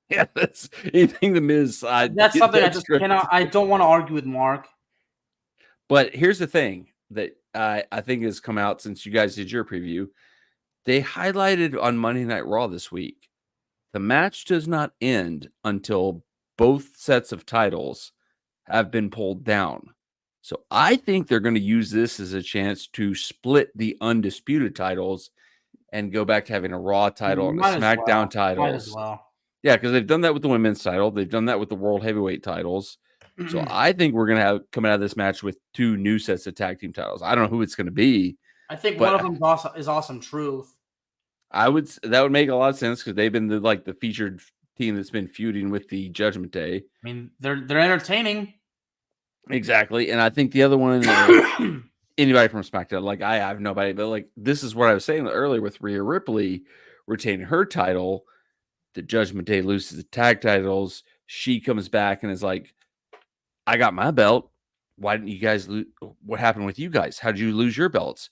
[SPEAKER 1] Yeah, that's anything the Miz.
[SPEAKER 2] That's something I just cannot. I don't want to argue with Mark.
[SPEAKER 1] But here's the thing that I think has come out since you guys did your preview. They highlighted on Monday Night Raw this week. The match does not end until both sets of titles have been pulled down. So I think they're going to use this as a chance to split the undisputed titles and go back to having a Raw title and a SmackDown title.
[SPEAKER 2] Might as well.
[SPEAKER 1] Yeah, because they've done that with the women's title. They've done that with the World Heavyweight titles. So I think we're going to have coming out of this match with 2 new sets of tag team titles. I don't know who it's going to be.
[SPEAKER 2] I think one of them is Awesome Truth.
[SPEAKER 1] That would make a lot of sense because they've been the featured team that's been feuding with the Judgment Day.
[SPEAKER 2] I mean, they're entertaining.
[SPEAKER 1] Exactly. And I think the other one, anybody from SmackDown, like I have nobody, but like this is what I was saying earlier with Rhea Ripley retaining her title. The Judgment Day loses the tag titles. She comes back and is like, I got my belt. Why didn't you guys lose? What happened with you guys? How did you lose your belts?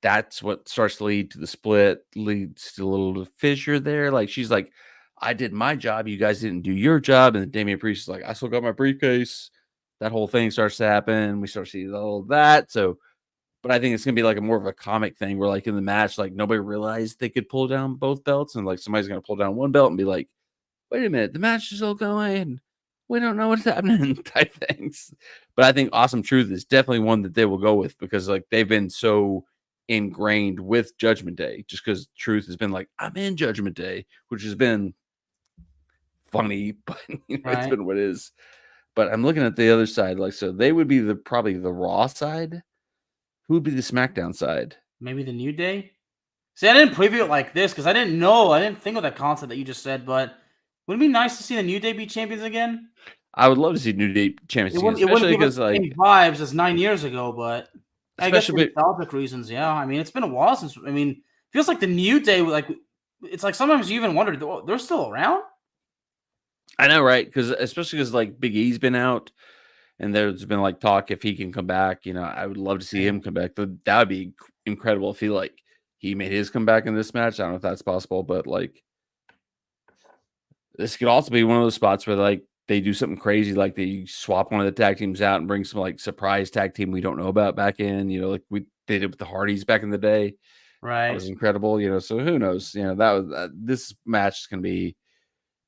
[SPEAKER 1] That's what starts to lead to the split, leads to a little fissure there. Like she's like, I did my job. You guys didn't do your job. And then Damian Priest is like, I still got my briefcase. That whole thing starts to happen. We start seeing all of that. So, but I think it's going to be like a more of a comic thing where like in the match, like nobody realized they could pull down both belts. And like somebody's going to pull down one belt and be like, wait a minute, the match is still going. we don't know what's happening type things. But I think Awesome Truth is definitely one that they will go with because like they've been so ingrained with Judgment Day, just because Truth has been like, I'm in Judgment Day, which has been funny, but it's
[SPEAKER 2] Right.
[SPEAKER 1] been what it is. But I'm looking at the other side, like so they would be probably the Raw side. Who would be the SmackDown side?
[SPEAKER 2] Maybe the New Day. See, I didn't preview it like this because I didn't know. I didn't think of that concept that you just said. But wouldn't it be nice to see the New Day be champions again?
[SPEAKER 1] I would love to see New Day champions
[SPEAKER 2] It
[SPEAKER 1] again,
[SPEAKER 2] wouldn't. It wouldn't
[SPEAKER 1] especially
[SPEAKER 2] give us
[SPEAKER 1] because
[SPEAKER 2] the same
[SPEAKER 1] like,
[SPEAKER 2] vibes as 9 years ago. But I guess for
[SPEAKER 1] especially
[SPEAKER 2] nostalgic reasons, yeah. I mean, it's been a while since. I mean, feels like the New Day. Like, it's like sometimes you even wonder they're still around.
[SPEAKER 1] I know, right? Because especially because like Big E's been out, and there's been like talk if he can come back. I would love to see him come back. That would be incredible if he made his comeback in this match. I don't know if that's possible, but like this could also be one of those spots where like they do something crazy, like they swap one of the tag teams out and bring some like surprise tag team we don't know about back in. Like they did with the Hardys back in the day. That
[SPEAKER 2] Right.
[SPEAKER 1] was incredible. So who knows? That was this match is gonna be.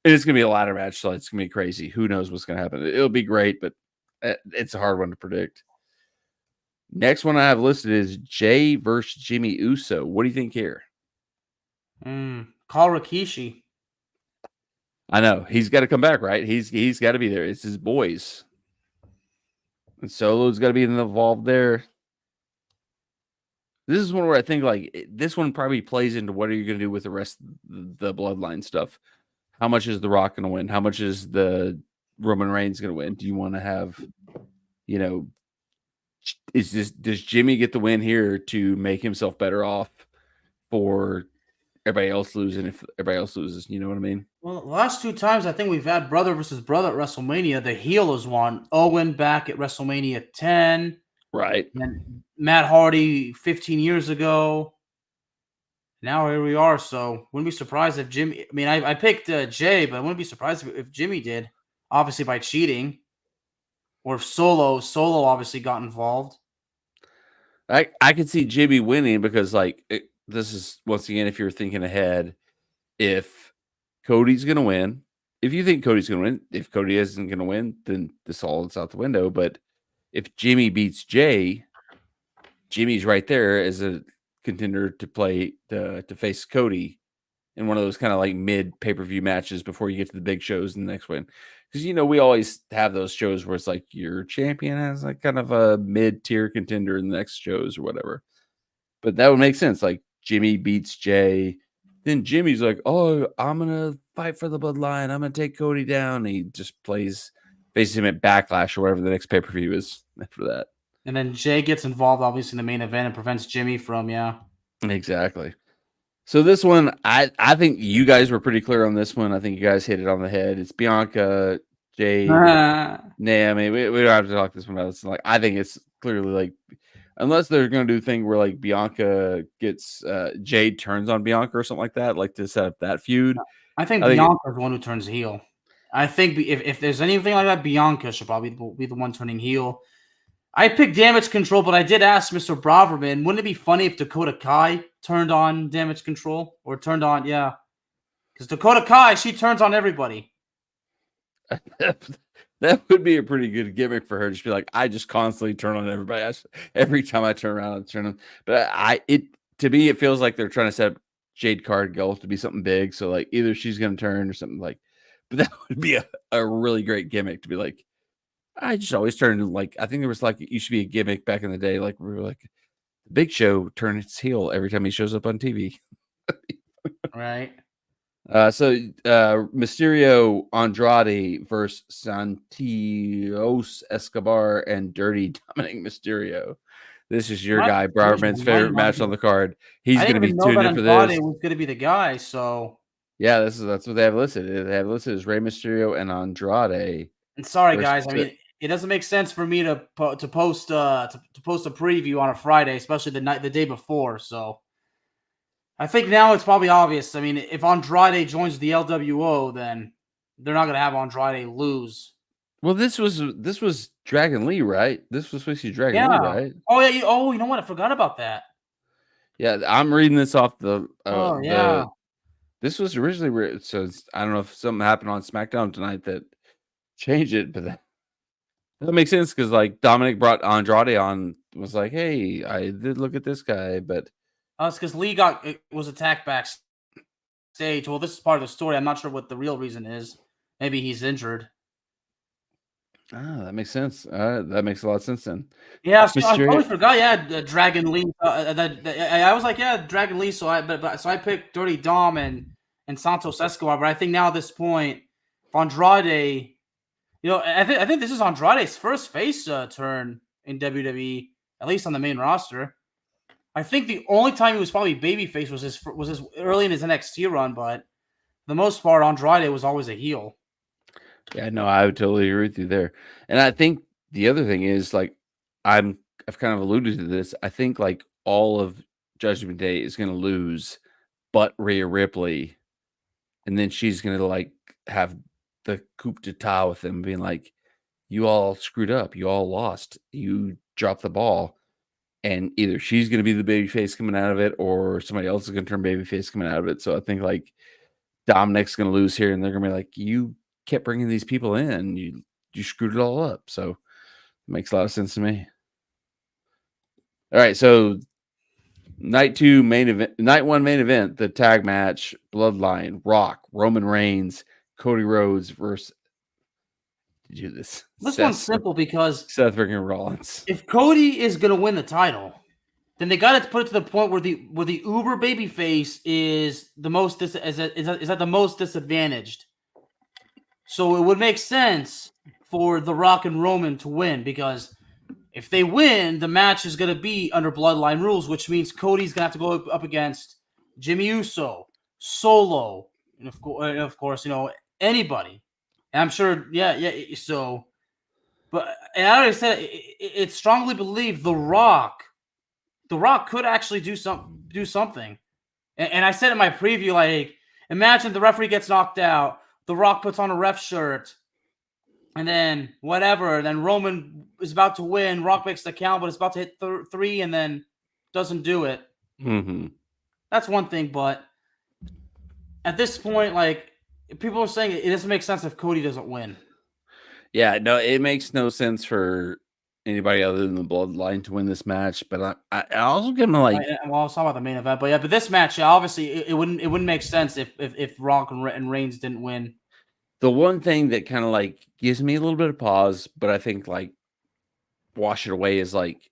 [SPEAKER 1] It's gonna be a ladder match, so it's gonna be crazy. Who knows what's gonna happen? It'll be great, but it's a hard one to predict. Next one I have listed is Jay versus Jimmy Uso. What do you think here?
[SPEAKER 2] Call Rikishi.
[SPEAKER 1] I know he's got to come back, right? He's got to be there. It's his boys, and Solo's got to be involved there. This is one where I think like this one probably plays into what are you going to do with the rest of the bloodline stuff. How much is The Rock going to win? How much is the Roman Reigns going to win? Do you want to have, does Jimmy get the win here to make himself better off for everybody else losing if everybody else loses? You know what I mean?
[SPEAKER 2] Well, the last two times I think we've had brother versus brother at WrestleMania. The heel has won. Owen back at WrestleMania 10.
[SPEAKER 1] Right.
[SPEAKER 2] And Matt Hardy 15 years ago. Now here we are. So wouldn't be surprised if Jimmy. I mean, I picked Jay, but I wouldn't be surprised if Jimmy did. Obviously by cheating, or if Solo obviously got involved.
[SPEAKER 1] I could see Jimmy winning because like this is once again if you're thinking ahead, if Cody's gonna win, if you think Cody's gonna win, if Cody isn't gonna win, then this all is out the window. But if Jimmy beats Jay, Jimmy's right there as a contender to play to face Cody in one of those kind of like mid pay-per-view matches before you get to the big shows in the next one. Because we always have those shows where it's like your champion has like kind of a mid-tier contender in the next shows or whatever. But that would make sense. Like Jimmy beats Jay. Then Jimmy's like, oh, I'm gonna fight for the bloodline. I'm gonna take Cody down. And he just faces him at Backlash or whatever the next pay-per-view is after that.
[SPEAKER 2] And then Jay gets involved, obviously, in the main event and prevents Jimmy from,
[SPEAKER 1] Exactly. So this one, I think you guys were pretty clear on this one. I think you guys hit it on the head. It's Bianca, Jade, Naomi. We don't have to talk this one out. It's like I think it's clearly like, unless they're going to do a thing where like Bianca gets Jade turns on Bianca or something like that, like to set up that feud.
[SPEAKER 2] I think Bianca's the one who turns heel. I think if there's anything like that, Bianca should probably be the one turning heel. I picked Damage Control, but I did ask Mr. Braverman, wouldn't it be funny if Dakota Kai turned on Damage Control? Or turned on, yeah. Because Dakota Kai, she turns on everybody.
[SPEAKER 1] That would be a pretty good gimmick for her. Just be like, I just constantly turn on everybody. Every time I turn around, I turn on. But to me, it feels like they're trying to set up Jade Cargill to be something big. So like either she's going to turn or something like. But that would be a really great gimmick to be like. I just always turn like I think there was like it used to be a gimmick back in the day. Like we were like, the Big Show turns its heel every time he shows up on TV.
[SPEAKER 2] Right.
[SPEAKER 1] So Mysterio Andrade versus Santos Escobar and Dirty Dominic Mysterio. This is your guy, Braverman's favorite match on the card. He's going to be tuned in for this.
[SPEAKER 2] Andrade was going to be the guy, so
[SPEAKER 1] yeah, that's what they have listed. They have listed as Rey Mysterio and Andrade.
[SPEAKER 2] And sorry, guys, I mean it doesn't make sense for me to post a preview on a Friday, especially the day before. So I think now it's probably obvious. I mean, if Andrade joins the LWO, then they're not going to have Andrade lose.
[SPEAKER 1] Well, this was Dragon Lee, right? This was supposed to be Dragon Lee, right?
[SPEAKER 2] Oh yeah. You know what? I forgot about that.
[SPEAKER 1] Yeah, I'm reading this off the.
[SPEAKER 2] Yeah.
[SPEAKER 1] This was originally so I don't know if something happened on SmackDown tonight that change it, but that makes sense because like Dominic brought Andrade on, was like, hey, I did look at this guy, but
[SPEAKER 2] It's because Lee was attacked backstage. Well, this is part of the story. I'm not sure what the real reason is. Maybe he's injured.
[SPEAKER 1] that makes sense. That makes a lot of sense then.
[SPEAKER 2] Yeah, so I totally forgot. Yeah, Dragon Lee. I was like, yeah, Dragon Lee. So I picked Dirty Dom and Santos Escobar. But I think now at this point, Andrade, I think this is Andrade's first face turn in WWE, at least on the main roster. I think the only time he was probably babyface was his early in his NXT run, but for the most part, Andrade was always a heel.
[SPEAKER 1] Yeah, no, I would totally agree with you there. And I think the other thing is like I've kind of alluded to this. I think like all of Judgment Day is going to lose, but Rhea Ripley, and then she's going to like have the coup d'etat with them, being like, "You all screwed up. You all lost. You dropped the ball." And either she's going to be the babyface coming out of it, or somebody else is going to turn babyface coming out of it. So I think like Dominic's going to lose here, and they're going to be like, "You kept bringing these people in, you screwed it all up." So it makes a lot of sense to me. All right, so night one main event, the tag match, Bloodline, Rock, Roman Reigns, Cody Rhodes versus. Did you do this?
[SPEAKER 2] This one's simple because
[SPEAKER 1] Seth freaking Rollins.
[SPEAKER 2] If Cody is gonna win the title, then they got to put it to the point where the Uber babyface is the most is at the most disadvantaged. So it would make sense for The Rock and Roman to win, because if they win, the match is going to be under Bloodline rules, which means Cody's going to have to go up against Jimmy Uso, Solo, and of course, anybody. And I'm sure, yeah. So, but and I already said it's strongly believed The Rock could actually do something. And I said in my preview, like, imagine the referee gets knocked out, The Rock puts on a ref shirt, and then whatever. Then Roman is about to win. Rock makes the count, but it's about to hit 3 and then doesn't do it.
[SPEAKER 1] Mm-hmm.
[SPEAKER 2] That's one thing. But at this point, like, people are saying it doesn't make sense if Cody doesn't win.
[SPEAKER 1] Yeah, no, it makes no sense for anybody other than the Bloodline to win this match. But I also give them like.
[SPEAKER 2] Well, I'll talk about the main event, but this match, obviously, it wouldn't make sense if Rock and Reigns didn't win.
[SPEAKER 1] The one thing that kind of like gives me a little bit of pause, but I think like wash it away, is like,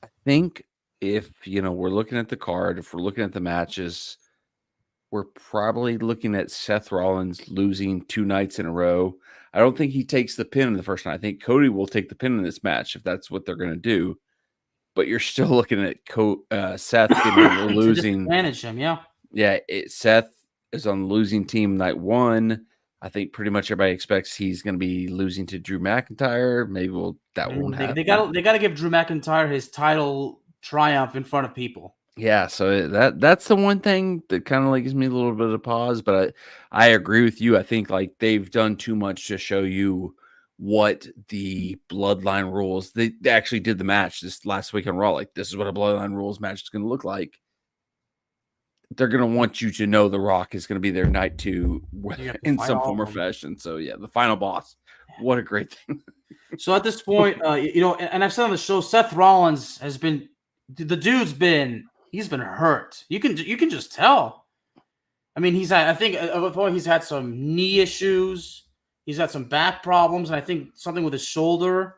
[SPEAKER 1] I think if we're looking at the card, if we're looking at the matches, we're probably looking at Seth Rollins losing 2 nights in a row. I don't think he takes the pin in the first night. I think Cody will take the pin in this match if that's what they're going to do. But you're still looking at Seth getting losing.
[SPEAKER 2] Manage him, yeah.
[SPEAKER 1] Yeah, Seth is on the losing team night 1. I think pretty much everybody expects he's going to be losing to Drew McIntyre. Maybe that won't happen.
[SPEAKER 2] They got to give Drew McIntyre his title triumph in front of people.
[SPEAKER 1] Yeah, so that's the one thing that kind of like gives me a little bit of pause. But I agree with you. I think like they've done too much to show you what the Bloodline rules. They actually did the match this last week on Raw. Like, this is what a Bloodline rules match is going to look like. They're going to want you to know The Rock is going to be there night 2 in some form or fashion. So, yeah, the final boss. What a great thing.
[SPEAKER 2] So, at this point, and I've said on the show, Seth Rollins has been – the dude's been – he's been hurt. You can just tell. I mean, I think at a point he's had some knee issues. He's had some back problems, and I think something with his shoulder.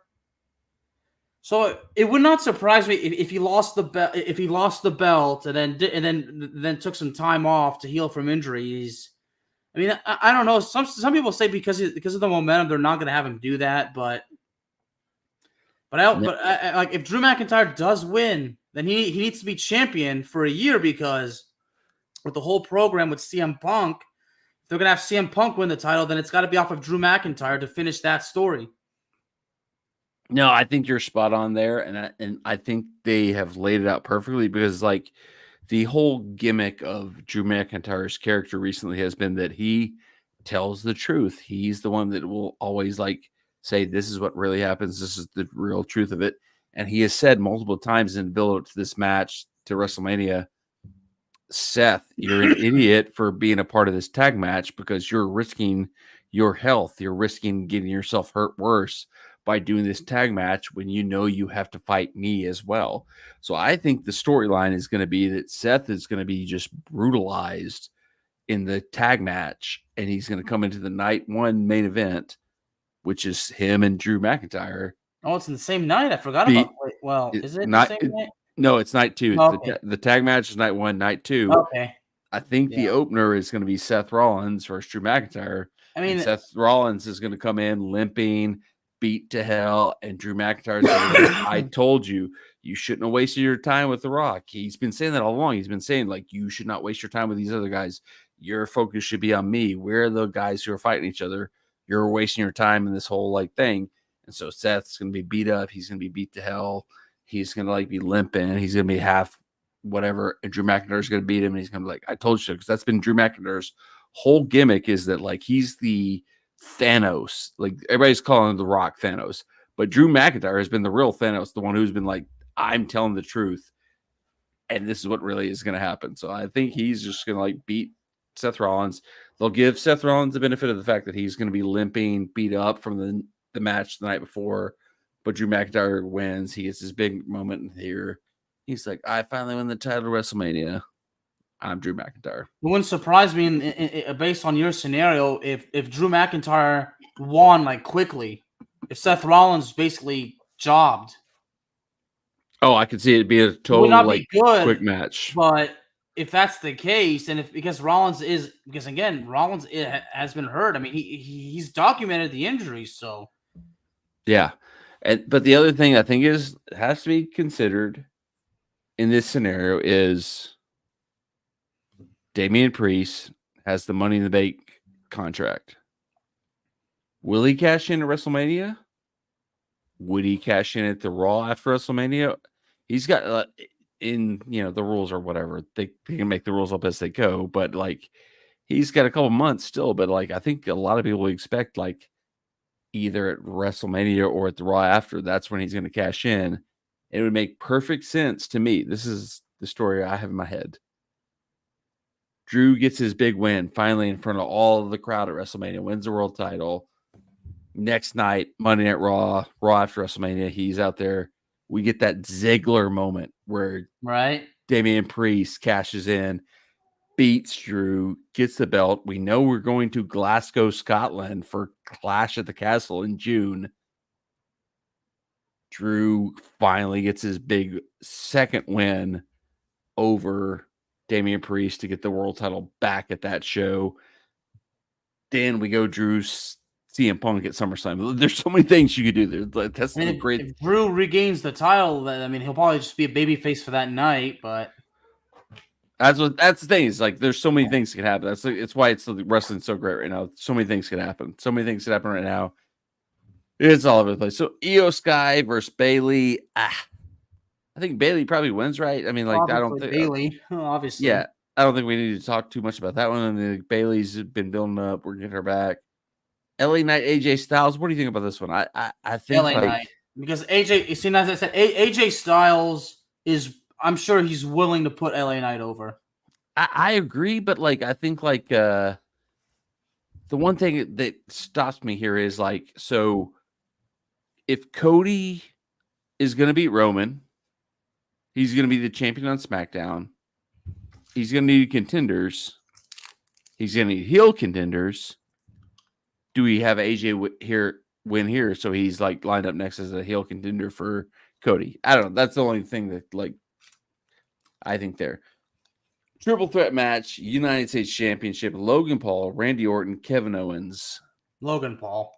[SPEAKER 2] So it would not surprise me if he lost the belt. If he lost the belt and then took some time off to heal from injuries. I mean, I don't know. Some people say because of the momentum, they're not going to have him do that. But like, if Drew McIntyre does win, then he needs to be champion for a year, because with the whole program with CM Punk, if they're going to have CM Punk win the title, then it's got to be off of Drew McIntyre to finish that story.
[SPEAKER 1] No, I think you're spot on there, and I think they have laid it out perfectly, because like the whole gimmick of Drew McIntyre's character recently has been that he tells the truth. He's the one that will always like say, this is what really happens. This is the real truth of it. And he has said multiple times in the build up to this match to WrestleMania, Seth, you're an idiot for being a part of this tag match, because you're risking your health. You're risking getting yourself hurt worse by doing this tag match when you know you have to fight me as well. So I think the storyline is going to be that Seth is going to be just brutalized in the tag match, and he's going to come into the night one main event, which is him and Drew McIntyre.
[SPEAKER 2] Oh, it's in the same night. I forgot about. Wait, well, is it the same night?
[SPEAKER 1] No, it's night two.
[SPEAKER 2] Okay.
[SPEAKER 1] The tag match is night one, night two.
[SPEAKER 2] Okay.
[SPEAKER 1] I think the opener is going to be Seth Rollins versus Drew McIntyre.
[SPEAKER 2] I mean,
[SPEAKER 1] Seth Rollins is going to come in limping, beat to hell, and Drew McIntyre is going to be, I told you, you shouldn't have wasted your time with The Rock. He's been saying that all along. He's been saying, like, you should not waste your time with these other guys. Your focus should be on me. We're the guys who are fighting each other. You're wasting your time in this whole, like, thing. And so Seth's going to be beat up. He's going to be beat to hell. He's going to, like, be limping. He's going to be half whatever. And Drew McIntyre's going to beat him. And he's going to be like, I told you so. Because that's been Drew McIntyre's whole gimmick, is that, like, he's the Thanos. Like, everybody's calling The Rock Thanos. But Drew McIntyre has been the real Thanos, the one who's been like, I'm telling the truth. And this is what really is going to happen. So I think he's just going to, like, beat Seth Rollins. They'll give Seth Rollins the benefit of the fact that he's going to be limping, beat up from the match the night before. But Drew McIntyre wins. He gets his big moment here. He's like, I finally win the title of WrestleMania. I'm Drew McIntyre. It
[SPEAKER 2] wouldn't surprise me, based on your scenario, if Drew McIntyre won, like, quickly. If Seth Rollins basically jobbed.
[SPEAKER 1] Oh, I could see it be a total, like, good, quick match.
[SPEAKER 2] But if that's the case, and because Rollins has been hurt. I mean, he's documented the injuries, so
[SPEAKER 1] yeah. But the other thing I think has to be considered in this scenario is Damian Priest has the Money in the Bank contract. Will he cash in at WrestleMania? Would he cash in at the Raw after WrestleMania? He's got the rules or whatever. They can make the rules up as they go, but, like, he's got a couple months still. But, like, I think a lot of people expect, like, either at WrestleMania or at the Raw after, that's when he's going to cash in. It would make perfect sense to me. This is the story I have in my head. Drew gets his big win finally in front of all of the crowd at WrestleMania, wins the world title. Next night, Monday Night Raw after WrestleMania, he's out there. We get that Ziggler moment where Damian Priest cashes in, beats Drew, gets the belt. We know we're going to Glasgow, Scotland for Clash at the Castle in June. Drew finally gets his big second win over Damian Priest to get the world title back at that show. Then we go Drew CM Punk at SummerSlam. There's so many things you could do there. That's the great.
[SPEAKER 2] If Drew regains the title, I mean, he'll probably just be a babyface for that night. But
[SPEAKER 1] that's the thing. Is, like, there's so many things that can happen. It's why wrestling's so great right now. So many things can happen. So many things can happen right now. It's all over the place. So Io Sky versus Bayley. I think Bayley probably wins, right? I mean, like,
[SPEAKER 2] obviously,
[SPEAKER 1] I don't think
[SPEAKER 2] Bayley, obviously.
[SPEAKER 1] Yeah, I don't think we need to talk too much about that one. And Bayley's been building up. We're getting her back. LA Knight, AJ Styles. What do you think about this one? I think
[SPEAKER 2] LA Knight, because AJ. You see, as I said, AJ Styles is. I'm sure he's willing to put LA Knight over.
[SPEAKER 1] I agree, but, like, I think, like, the one thing that stops me here is, like, so if Cody is going to beat Roman, he's going to be the champion on SmackDown. He's going to need contenders. He's going to need heel contenders. Do we have AJ win here? So he's, like, lined up next as a heel contender for Cody. I don't know. That's the only thing that, like, I think there. Triple threat match, United States Championship, Logan Paul, Randy Orton, Kevin Owens.
[SPEAKER 2] Logan Paul.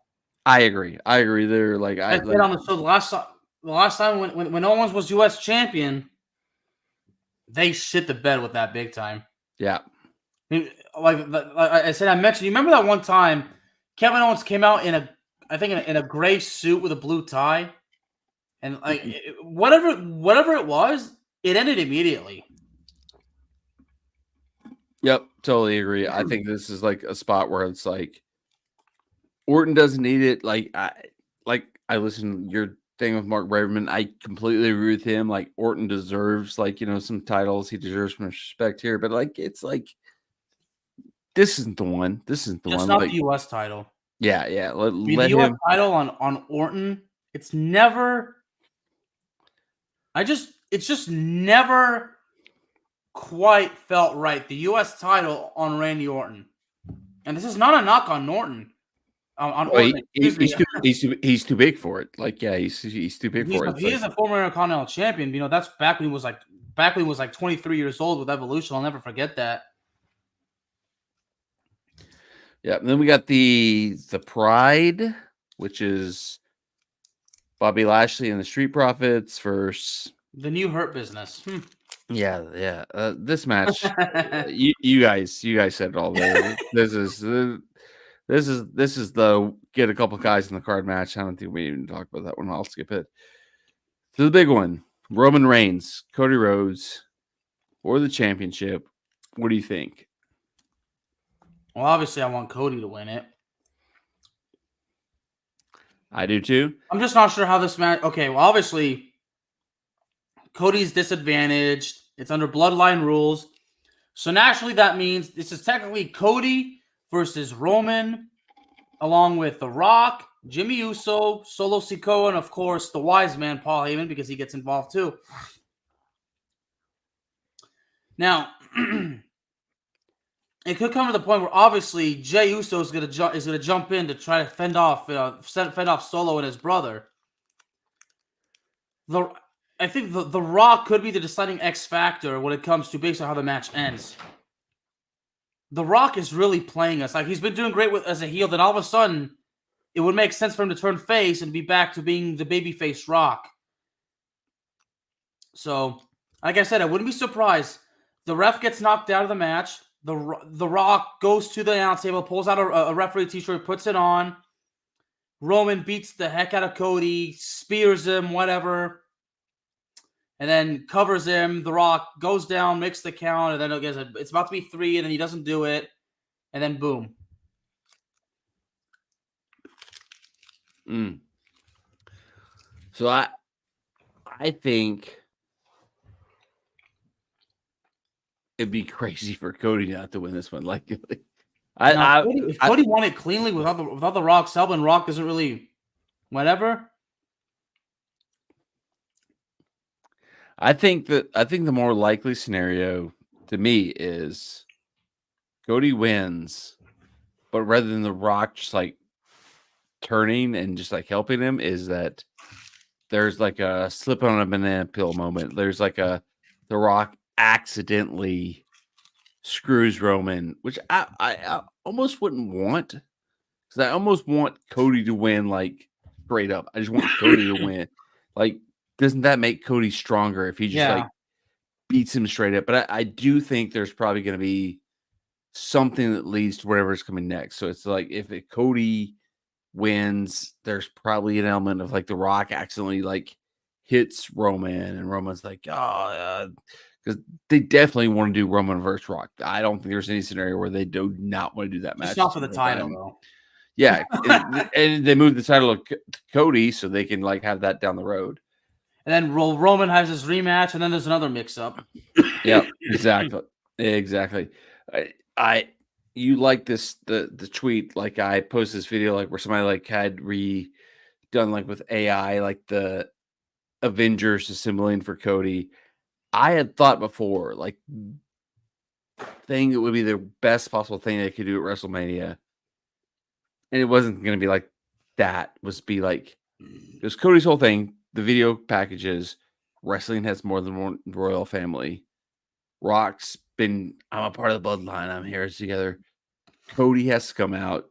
[SPEAKER 1] I agree. They're like,
[SPEAKER 2] the last time when Owens was U.S. champion, they shit the bed with that big time.
[SPEAKER 1] Yeah.
[SPEAKER 2] Like I said, I mentioned. You remember that one time Kevin Owens came out in a gray suit with a blue tie, and, like, whatever it was, it ended immediately.
[SPEAKER 1] Yep, totally agree. I think this is, like, a spot where it's like Orton doesn't need it. I listen to your thing with Mark Braverman. I completely agree with him. Like, Orton deserves, like, some titles. He deserves some respect here, but, like, it's like this isn't the one. This isn't the one.
[SPEAKER 2] It's not the U.S. title.
[SPEAKER 1] Yeah, yeah.
[SPEAKER 2] I mean, the
[SPEAKER 1] Let
[SPEAKER 2] U.S.
[SPEAKER 1] him.
[SPEAKER 2] title on Orton, it's never. It's just never quite felt right. The U.S. title on Randy Orton, and this is not a knock on Norton. On
[SPEAKER 1] Well,
[SPEAKER 2] Orton, excuse me.
[SPEAKER 1] he's too big for it. Like, yeah, he's too big for it.
[SPEAKER 2] He is a former Intercontinental Champion. You know, that's back when he was like 23 years old with Evolution. I'll never forget that.
[SPEAKER 1] Yeah. And then we got the Pride, which is Bobby Lashley and the Street Profits versus
[SPEAKER 2] The new Hurt Business.
[SPEAKER 1] Yeah, yeah. This match, you guys said it all there. This is the get a couple guys in the card match. I don't think we even talked about that one. I'll skip it. To the big one, Roman Reigns, Cody Rhodes, or the championship. What do you think?
[SPEAKER 2] Well, obviously, I want Cody to win it.
[SPEAKER 1] I do too.
[SPEAKER 2] I'm just not sure how this match. Okay, well, obviously, Cody's disadvantaged. It's under bloodline rules. So naturally, that means this is technically Cody versus Roman, along with The Rock, Jimmy Uso, Solo Sikoa, and of course, the wise man, Paul Heyman, because he gets involved too. Now, it could come to the point where obviously Jey Uso is gonna jump in to try to fend off Solo and his brother. I think the Rock could be the deciding X factor when it comes to based on how the match ends. The Rock is really playing us like he's been doing great as a heel. Then all of a sudden, it would make sense for him to turn face and be back to being the babyface Rock. So, like I said, I wouldn't be surprised. The ref gets knocked out of the match. The Rock goes to the announce table, pulls out a referee t-shirt, puts it on. Roman beats the heck out of Cody, spears him, whatever. And then covers him. The Rock goes down, makes the count, and then it's about to be 3, and then he doesn't do it. And then boom.
[SPEAKER 1] So I think it'd be crazy for Cody not to win this one. Like,
[SPEAKER 2] if Cody won it cleanly without the Rock's help, and Rock doesn't really whatever.
[SPEAKER 1] I think the more likely scenario to me is Cody wins, but rather than the Rock just like turning and just like helping him, is that there's like a slip on a banana peel moment. There's like the Rock accidentally screws Roman, which I almost wouldn't want, because I almost want Cody to win like straight up. I just want Cody to win. Like, doesn't that make Cody stronger if he just like beats him straight up? But I do think there's probably going to be something that leads to whatever's coming next. So it's like if Cody wins, there's probably an element of like the Rock accidentally like hits Roman, and Roman's like, because they definitely want to do Roman versus Rock. I don't think there's any scenario where they do not want to do that match.
[SPEAKER 2] It's not for the title, though.
[SPEAKER 1] Yeah, and they moved the title to Cody so they can like have that down the road.
[SPEAKER 2] And then Roman has his rematch, and then there's another mix-up.
[SPEAKER 1] Yeah, exactly. You like this the tweet, like I posted this video like where somebody like had redone like with AI like the Avengers assembling for Cody. I had thought before like thing it would be the best possible thing they could do at WrestleMania, and it wasn't going to be like that. Was be like it was Cody's whole thing. The video packages, wrestling has more than one royal family. Rock's been, I'm a part of the bloodline. I'm here together. Cody has to come out.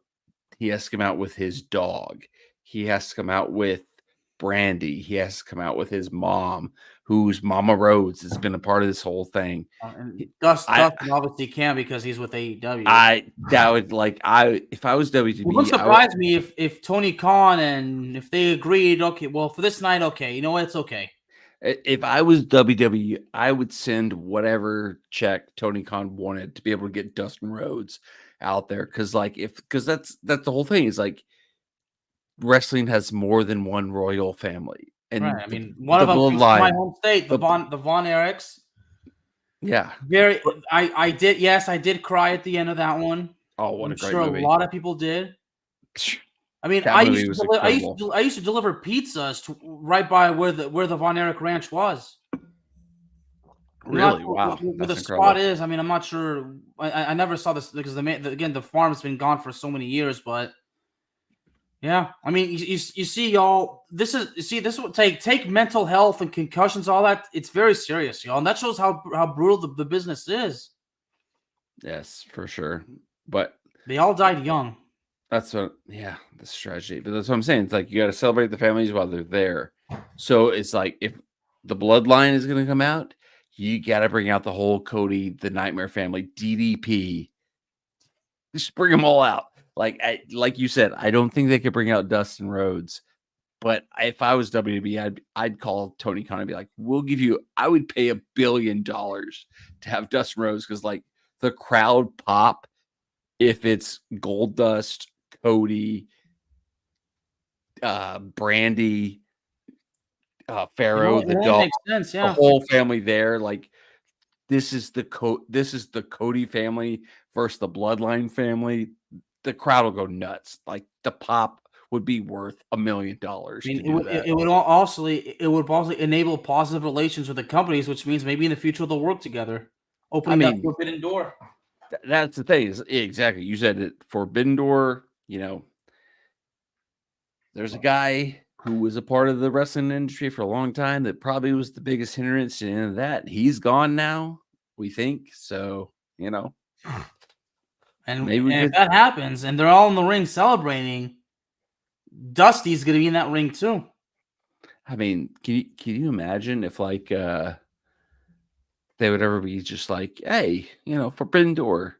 [SPEAKER 1] He has to come out with his dog. He has to come out with Brandy. He has to come out with his mom, who's Mama Rhodes has been a part of this whole thing.
[SPEAKER 2] And Dustin obviously can because he's with AEW.
[SPEAKER 1] If I was WWE,
[SPEAKER 2] it wouldn't surprise me if Tony Khan and if they agreed. Okay, well for this night, okay, you know what? It's okay.
[SPEAKER 1] If I was WWE, I would send whatever check Tony Khan wanted to be able to get Dustin Rhodes out there, because that's the whole thing. Is like wrestling has more than one royal family, and
[SPEAKER 2] right. I mean, one of them is my home state, the Von Erichs.
[SPEAKER 1] Yeah,
[SPEAKER 2] very. I did cry at the end of that one.
[SPEAKER 1] Oh, what
[SPEAKER 2] I'm
[SPEAKER 1] a great
[SPEAKER 2] sure
[SPEAKER 1] movie.
[SPEAKER 2] A lot of people did. I mean,
[SPEAKER 1] That movie was incredible.
[SPEAKER 2] I used to deliver pizzas right by where the Von Erich Ranch was.
[SPEAKER 1] Really? Wow.
[SPEAKER 2] Where the
[SPEAKER 1] That's
[SPEAKER 2] spot
[SPEAKER 1] incredible.
[SPEAKER 2] is. I mean, I'm not sure. I never saw this because again the farm's been gone for so many years. But yeah, I mean, you see, y'all. This is what take mental health and concussions, all that. It's very serious, y'all, and that shows how brutal the business is.
[SPEAKER 1] Yes, for sure. But
[SPEAKER 2] They all died young.
[SPEAKER 1] that's what, yeah, that's tragedy. But that's what I'm saying. It's like you got to celebrate the families while they're there. So it's like if the bloodline is going to come out, you got to bring out the whole Cody, the Nightmare Family, DDP. Just bring them all out. Like you said, I don't think they could bring out Dustin Rhodes. But if I was WWE, I'd call Tony Khan and be like, "We'll give you." I would pay $1 billion to have Dustin Rhodes because like the crowd pop if it's Goldust, Cody, Brandy, Pharaoh, the
[SPEAKER 2] It
[SPEAKER 1] dog,
[SPEAKER 2] makes sense,
[SPEAKER 1] the
[SPEAKER 2] yeah.
[SPEAKER 1] whole family there. Like this is the Cody family versus the Bloodline family. The crowd will go nuts. Like the pop would be worth $1 million
[SPEAKER 2] I mean,
[SPEAKER 1] to do that.
[SPEAKER 2] it would also enable positive relations with the companies, which means maybe in the future they'll work together, opening that forbidden door.
[SPEAKER 1] That's the thing. Is exactly, you said it. Forbidden door. There's a guy who was a part of the wrestling industry for a long time that probably was the biggest hindrance in that. He's gone now, we think. So,
[SPEAKER 2] And if that happens and they're all in the ring celebrating, Dusty's going to be in that ring too.
[SPEAKER 1] I mean, can you imagine if like they would ever be just like, hey, Forbidden Door,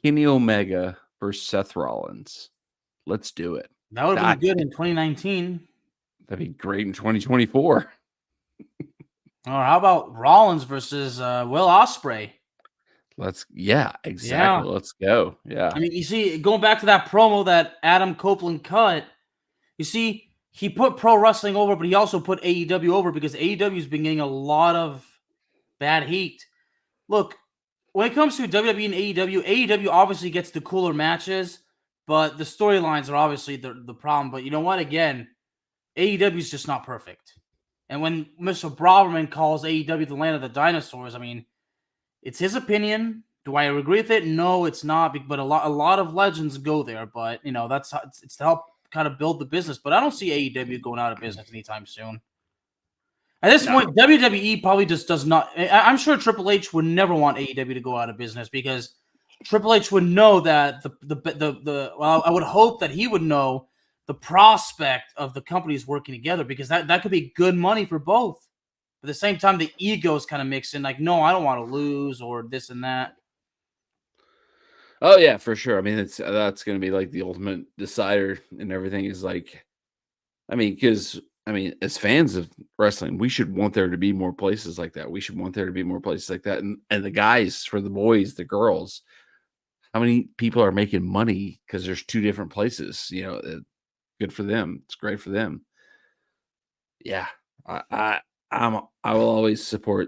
[SPEAKER 1] Kenny Omega versus Seth Rollins. Let's do it.
[SPEAKER 2] That would have been good in 2019.
[SPEAKER 1] That'd be great in 2024.
[SPEAKER 2] Or how about Rollins versus Will Ospreay?
[SPEAKER 1] Exactly.
[SPEAKER 2] Yeah.
[SPEAKER 1] Let's go. Yeah.
[SPEAKER 2] I mean, you see, going back to that promo that Adam Copeland cut, you see, he put pro wrestling over, but he also put AEW over because AEW's been getting a lot of bad heat. Look, when it comes to WWE and AEW obviously gets the cooler matches, but the storylines are obviously the problem. But you know what? Again, AEW is just not perfect. And when Mr. Braverman calls AEW the land of the dinosaurs, I mean, it's his opinion. Do I agree with it? No, it's not. But a lot of legends go there. But that's how, it's to help kind of build the business. But I don't see AEW going out of business anytime soon. At this point, WWE probably just does not. I'm sure Triple H would never want AEW to go out of business because Triple H would know that well, I would hope that he would know the prospect of the companies working together because that could be good money for both. At the same time, the egos kind of mix in, like, no, I don't want to lose or this and that.
[SPEAKER 1] Oh yeah, for sure. I mean, that's going to be like the ultimate decider and everything is like, because as fans of wrestling, we should want there to be more places like that. We should want there to be more places like that. And the guys, for the boys, the girls, how many people are making money because there's two different places? Good for them. It's great for them. Yeah, I will always support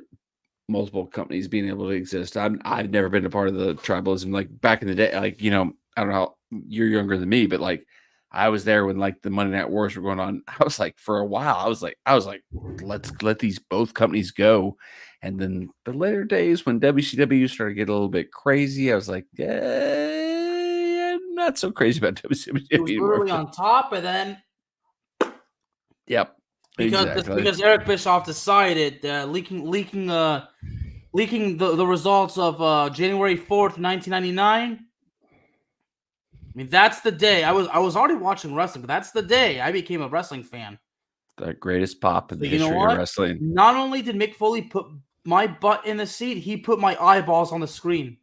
[SPEAKER 1] multiple companies being able to exist. I've never been a part of the tribalism. Like back in the day, like I don't know how you're younger than me, but like I was there when like the Monday Night Wars were going on. I was like, for a while, I was like, let's let these both companies go. And then the later days when WCW started to get a little bit crazy, I was like, not so crazy about WCW.
[SPEAKER 2] It was literally on top, and then
[SPEAKER 1] yep,
[SPEAKER 2] because Eric Bischoff decided leaking the results of January 4th, 1999. I mean, that's the day I was already watching wrestling, but that's the day I became a wrestling fan.
[SPEAKER 1] The greatest pop in the history of wrestling.
[SPEAKER 2] Not only did Mick Foley put my butt in the seat, he put my eyeballs on the screen.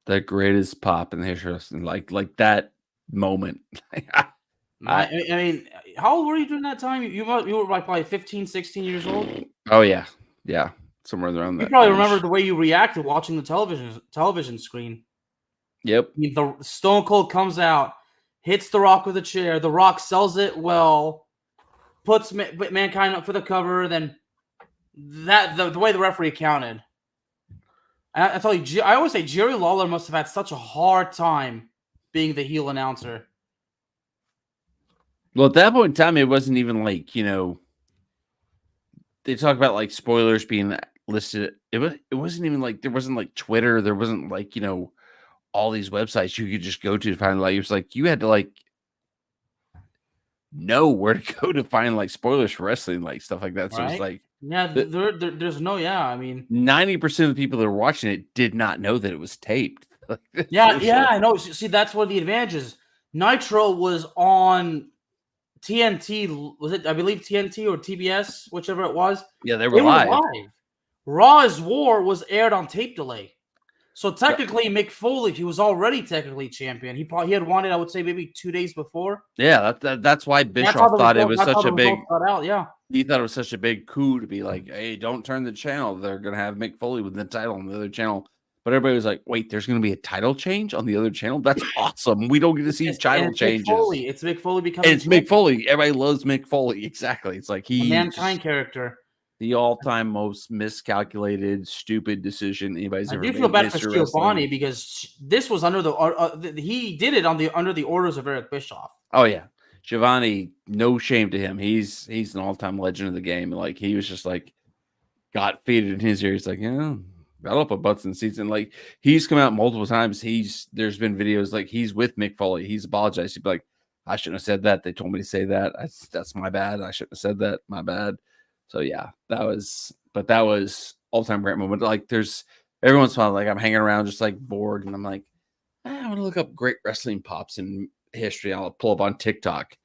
[SPEAKER 1] The greatest pop in the history of wrestling, like that moment.
[SPEAKER 2] I mean, how old were you during that time? You were like probably 15, 16 years old.
[SPEAKER 1] Oh yeah, somewhere around that.
[SPEAKER 2] You probably remember the way you reacted watching the television screen.
[SPEAKER 1] Yep.
[SPEAKER 2] I mean, the Stone Cold comes out, hits The Rock with a chair. The Rock sells it well, puts Mankind up for the cover. Then the way the referee counted. I tell you, I always say Jerry Lawler must have had such a hard time being the heel announcer.
[SPEAKER 1] Well, at that point in time, it wasn't even like, they talk about like spoilers being listed. It wasn't even like there wasn't like Twitter, there wasn't like, all these websites you could just go to find like it was like you had to like know where to go to find like spoilers for wrestling, like stuff like that. So it's
[SPEAKER 2] Right?
[SPEAKER 1] like
[SPEAKER 2] Yeah,
[SPEAKER 1] the
[SPEAKER 2] there's no, I mean,
[SPEAKER 1] 90% of the people that were watching it did not know that it was taped. Like,
[SPEAKER 2] yeah, I know. See, that's what the advantage is. Nitro was on TNT, was it? I believe TNT or TBS, whichever it was.
[SPEAKER 1] yeah, they were
[SPEAKER 2] They were
[SPEAKER 1] live.
[SPEAKER 2] live. Raw's War was aired on tape delay. So technically, Mick Foley, he was already technically champion. He had won it, I would say, maybe 2 days before.
[SPEAKER 1] Yeah, that's why
[SPEAKER 2] That's how
[SPEAKER 1] Bischoff
[SPEAKER 2] the
[SPEAKER 1] thought it
[SPEAKER 2] result,
[SPEAKER 1] was
[SPEAKER 2] that's how
[SPEAKER 1] such
[SPEAKER 2] the
[SPEAKER 1] a big.
[SPEAKER 2] result got out. Yeah,
[SPEAKER 1] He thought it was such a big coup to be like, "Hey, don't turn the channel. They're gonna have Mick Foley with the title on the other channel." But everybody was like, "Wait, there's gonna be a title change on the other channel? That's awesome. We don't get to see title
[SPEAKER 2] it's Mick
[SPEAKER 1] changes."
[SPEAKER 2] Foley. It's Mick Foley becoming
[SPEAKER 1] And it's
[SPEAKER 2] champion.
[SPEAKER 1] Mick Foley. Everybody loves Mick Foley. Exactly. It's like
[SPEAKER 2] A
[SPEAKER 1] he
[SPEAKER 2] Mankind
[SPEAKER 1] just
[SPEAKER 2] character.
[SPEAKER 1] the all-time most miscalculated, stupid decision anybody's
[SPEAKER 2] I
[SPEAKER 1] ever
[SPEAKER 2] do
[SPEAKER 1] made
[SPEAKER 2] feel
[SPEAKER 1] in
[SPEAKER 2] bad
[SPEAKER 1] the
[SPEAKER 2] for
[SPEAKER 1] history of wrestling.
[SPEAKER 2] Giovanni because this was under he did it under the orders of Eric Bischoff.
[SPEAKER 1] Oh yeah, Giovanni, no shame to him. He's an all-time legend of the game. Like he was just like got feeded in his ear. He's like, yeah, that'll put butts in seats. And like he's come out multiple times. There's been videos like he's with Mick Foley. He's apologized. He'd be like, I shouldn't have said that. They told me to say that. That's my bad. I shouldn't have said that. My bad. So yeah, that was all-time great moment. Like there's every once in a while, like I'm hanging around just like bored, and I'm like, I want to look up great wrestling pops in history. I'll pull up on TikTok.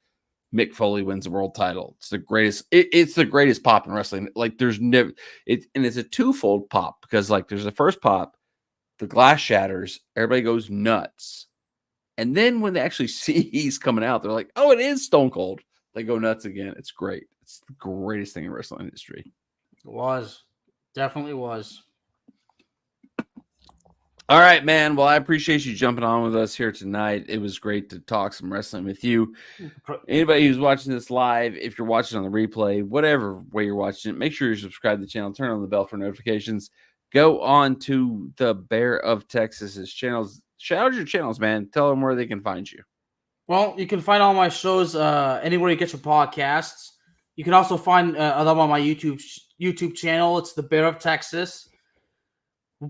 [SPEAKER 1] Mick Foley wins the world title. It's the greatest. It's the greatest pop in wrestling. Like there's never and it's a twofold pop because like there's the first pop, the glass shatters, everybody goes nuts, and then when they actually see he's coming out, they're like, "Oh, it is Stone Cold." They go nuts again. It's great. It's the greatest thing in wrestling history.
[SPEAKER 2] It was. Definitely was.
[SPEAKER 1] All right, man. Well, I appreciate you jumping on with us here tonight. It was great to talk some wrestling with you. Anybody who's watching this live, if you're watching on the replay, whatever way you're watching it, make sure you subscribe to the channel, turn on the bell for notifications. Go on to the Bear of Texas's channels. Shout out your channels, man. Tell them where they can find you.
[SPEAKER 2] Well, you can find all my shows anywhere you get your podcasts. You can also find them on my YouTube channel. It's the Bear of Texas.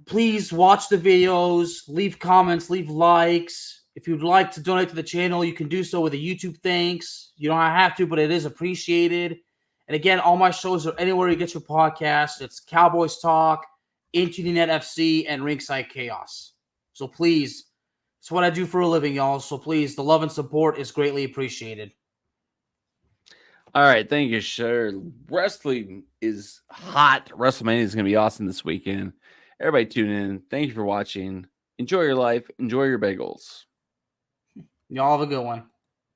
[SPEAKER 2] Please watch the videos, leave comments, leave likes. If you'd like to donate to the channel, you can do so with a YouTube thanks. You don't have to, but it is appreciated. And again, all my shows are anywhere you get your podcast. It's Cowboys Talk, Into the Net FC, and Ringside Chaos. So please, it's what I do for a living, y'all. So please, the love and support is greatly appreciated.
[SPEAKER 1] All right. Thank you, sir. Wrestling is hot. WrestleMania is going to be awesome this weekend. Everybody tune in. Thank you for watching. Enjoy your life. Enjoy your bagels.
[SPEAKER 2] Y'all have a good one.